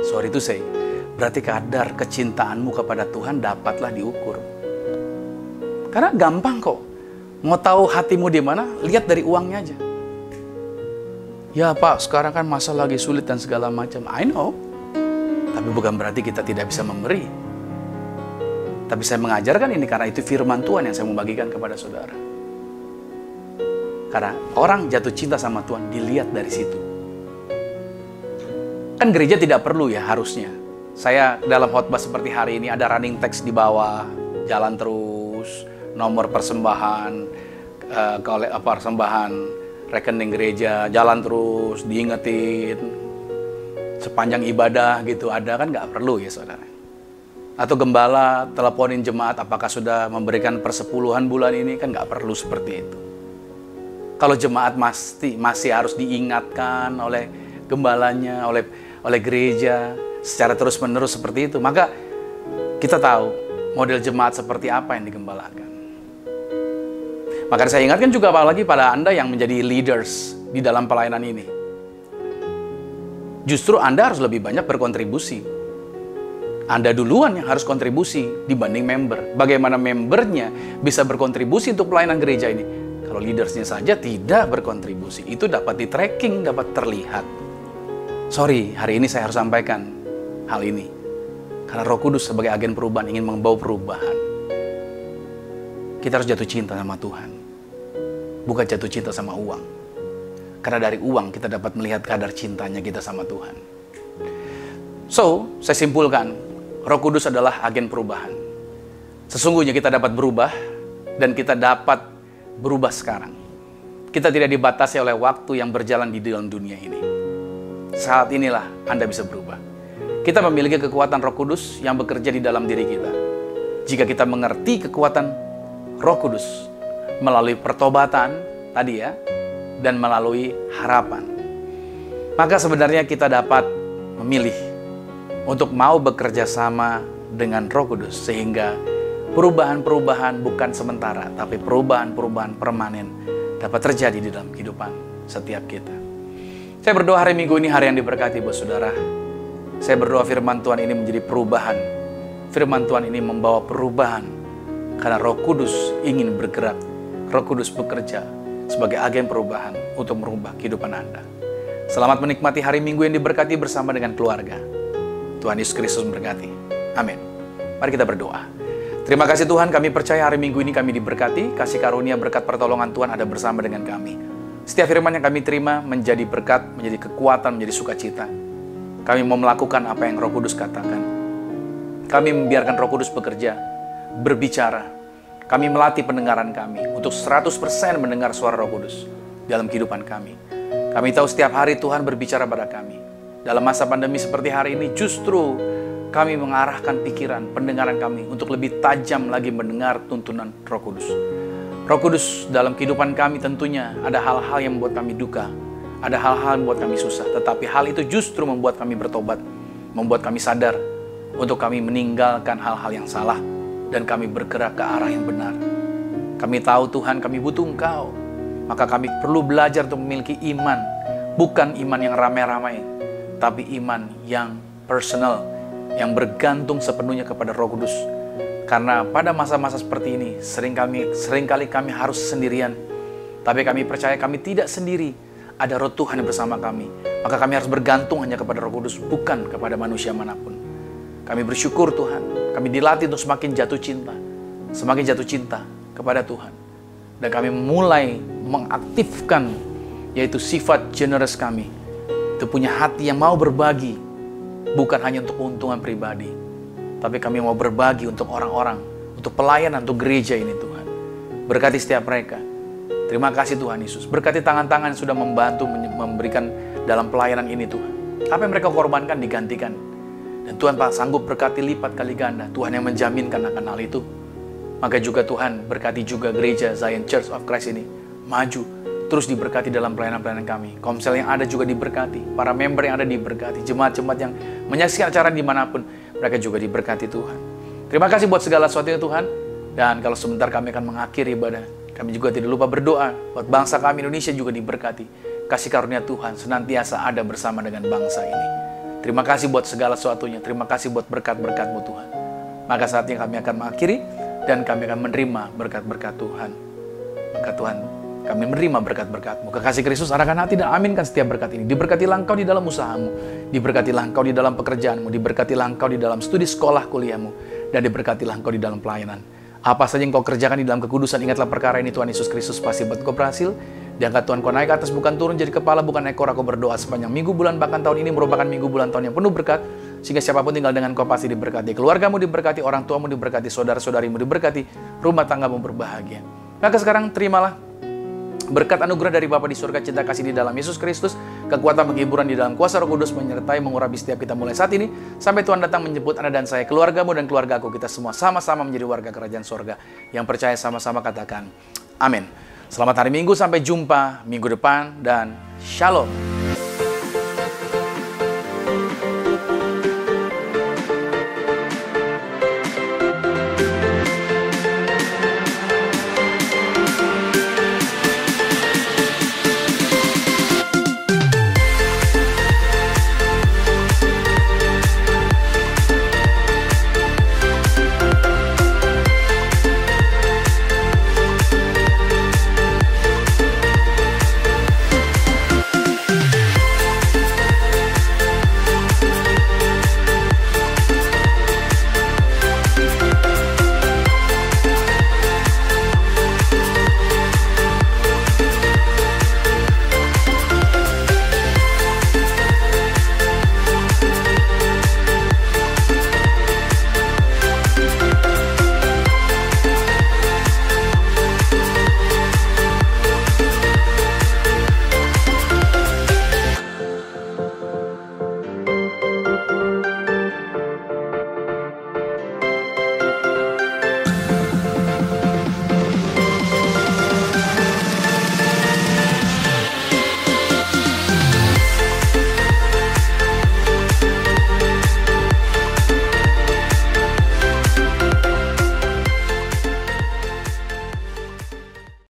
sorry to say, berarti kadar kecintaanmu kepada Tuhan dapatlah diukur. Karena gampang kok. Mau tahu hatimu di mana? Lihat dari uangnya aja. Ya Pak, sekarang kan masa lagi sulit dan segala macam. I know. Tapi bukan berarti kita tidak bisa memberi. Tapi saya mengajarkan ini karena itu firman Tuhan yang saya mau bagikan kepada saudara. Karena orang jatuh cinta sama Tuhan dilihat dari situ. Kan gereja tidak perlu ya harusnya. Saya dalam khotbah seperti hari ini ada running text di bawah, jalan terus, nomor persembahan, persembahan rekening gereja, jalan terus, diingetin sepanjang ibadah gitu, ada kan nggak perlu ya saudara. Atau gembala teleponin jemaat apakah sudah memberikan persepuluhan bulan ini, kan nggak perlu seperti itu. Kalau jemaat masih harus diingatkan oleh gembalanya, oleh gereja secara terus-menerus seperti itu, maka kita tahu model jemaat seperti apa yang digembalakan. Maka saya ingatkan juga apalagi pada Anda yang menjadi leaders di dalam pelayanan ini. Justru Anda harus lebih banyak berkontribusi. Anda duluan yang harus kontribusi dibanding member. Bagaimana membernya bisa berkontribusi untuk pelayanan gereja ini? Kalau leadersnya saja tidak berkontribusi, itu dapat di-tracking, dapat terlihat. Sorry, hari ini saya harus sampaikan hal ini. Karena Roh Kudus sebagai agen perubahan ingin membawa perubahan. Kita harus jatuh cinta sama Tuhan. Bukan jatuh cinta sama uang. Karena dari uang kita dapat melihat kadar cintanya kita sama Tuhan. So, saya simpulkan, Roh Kudus adalah agen perubahan. Sesungguhnya kita dapat berubah dan kita dapat berubah sekarang. Kita tidak dibatasi oleh waktu yang berjalan di dalam dunia ini. Saat inilah Anda bisa berubah. Kita memiliki kekuatan Roh Kudus yang bekerja di dalam diri kita. Jika kita mengerti kekuatan Roh Kudus melalui pertobatan tadi ya, dan melalui harapan, maka sebenarnya kita dapat memilih untuk mau bekerja sama dengan Roh Kudus sehingga perubahan-perubahan bukan sementara, tapi perubahan-perubahan permanen dapat terjadi di dalam kehidupan setiap kita. Saya berdoa hari Minggu ini hari yang diberkati buat saudara. Saya berdoa firman Tuhan ini menjadi perubahan. Firman Tuhan ini membawa perubahan karena Roh Kudus ingin bergerak. Roh Kudus bekerja sebagai agen perubahan untuk merubah kehidupan Anda. Selamat menikmati hari Minggu yang diberkati bersama dengan keluarga. Tuhan Yesus Kristus memberkati. Amin. Mari kita berdoa. Terima kasih Tuhan, kami percaya hari Minggu ini kami diberkati, kasih karunia berkat pertolongan Tuhan ada bersama dengan kami. Setiap firman yang kami terima menjadi berkat, menjadi kekuatan, menjadi sukacita. Kami mau melakukan apa yang Roh Kudus katakan. Kami membiarkan Roh Kudus bekerja, berbicara. Kami melatih pendengaran kami untuk 100% mendengar suara Roh Kudus dalam kehidupan kami. Kami tahu setiap hari Tuhan berbicara pada kami. Dalam masa pandemi seperti hari ini justru kami mengarahkan pikiran, pendengaran kami untuk lebih tajam lagi mendengar tuntunan Roh Kudus. Roh Kudus dalam kehidupan kami tentunya ada hal-hal yang membuat kami duka, ada hal-hal yang membuat kami susah, tetapi hal itu justru membuat kami bertobat, membuat kami sadar untuk kami meninggalkan hal-hal yang salah dan kami bergerak ke arah yang benar. Kami tahu Tuhan kami butuh Engkau, maka kami perlu belajar untuk memiliki iman, bukan iman yang ramai-ramai, tapi iman yang personal, yang bergantung sepenuhnya kepada Roh Kudus. Karena pada masa-masa seperti ini seringkali kami harus sendirian. Tapi kami percaya kami tidak sendiri. Ada Roh Tuhan yang bersama kami. Maka kami harus bergantung hanya kepada Roh Kudus, bukan kepada manusia manapun. Kami bersyukur Tuhan, kami dilatih untuk semakin jatuh cinta kepada Tuhan. Dan kami mulai mengaktifkan yaitu sifat generous kami. Itu punya hati yang mau berbagi, bukan hanya untuk keuntungan pribadi, tapi kami mau berbagi untuk orang-orang, untuk pelayanan, untuk gereja ini Tuhan. Berkati setiap mereka. Terima kasih Tuhan Yesus. Berkati tangan-tangan yang sudah membantu memberikan dalam pelayanan ini Tuhan. Apa yang mereka korbankan digantikan. Dan Tuhan Pak sanggup berkati lipat kali ganda. Tuhan yang menjaminkan akan hal itu. Maka juga Tuhan berkati juga gereja Zion Church of Christ ini. Maju. Terus diberkati dalam pelayanan-pelayanan kami. Komsel yang ada juga diberkati. Para member yang ada diberkati. Jemaat-jemaat yang menyaksikan acara dimanapun. Mereka juga diberkati Tuhan. Terima kasih buat segala sesuatunya Tuhan. Dan kalau sebentar kami akan mengakhiri ibadah. Kami juga tidak lupa berdoa. Buat bangsa kami Indonesia juga diberkati. Kasih karunia Tuhan senantiasa ada bersama dengan bangsa ini. Terima kasih buat segala sesuatunya. Terima kasih buat berkat-berkat-Mu Tuhan. Maka saatnya kami akan mengakhiri. Dan kami akan menerima berkat-berkat Tuhan. Maka Tuhan, kami menerima berkat-berkat-Mu. Kekasih Kristus, arahkan hati dan aminkan setiap berkat ini. Diberkatilah Engkau di dalam usahamu. Diberkatilah Engkau di dalam pekerjaanmu. Diberkatilah Engkau di dalam studi sekolah kuliahmu. Dan diberkatilah Engkau di dalam pelayanan. Apa saja yang kau kerjakan di dalam kekudusan, ingatlah perkara ini Tuhan Yesus Kristus pasti buat kau berhasil. Diangkat Tuhan kau naik ke atas, bukan turun jadi kepala, bukan ekor. Aku berdoa sepanjang minggu, bulan, bahkan tahun ini merupakan minggu, bulan, tahun yang penuh berkat. Sehingga siapapun tinggal dengan kau pasti diberkati. Keluargamu diberkati, orang tuamu diberkati, saudara-saudarimu diberkati, rumah tanggamu berbahagia. Maka sekarang terimalah berkat anugerah dari Bapa di surga, cinta kasih di dalam Yesus Kristus, kekuatan penghiburan di dalam kuasa Roh Kudus menyertai mengurapi setiap kita mulai saat ini sampai Tuhan datang menjemput Anda dan saya, keluargamu dan keluarga aku, kita semua sama-sama menjadi warga kerajaan surga. Yang percaya sama-sama katakan amin. Selamat hari Minggu, sampai jumpa minggu depan dan shalom.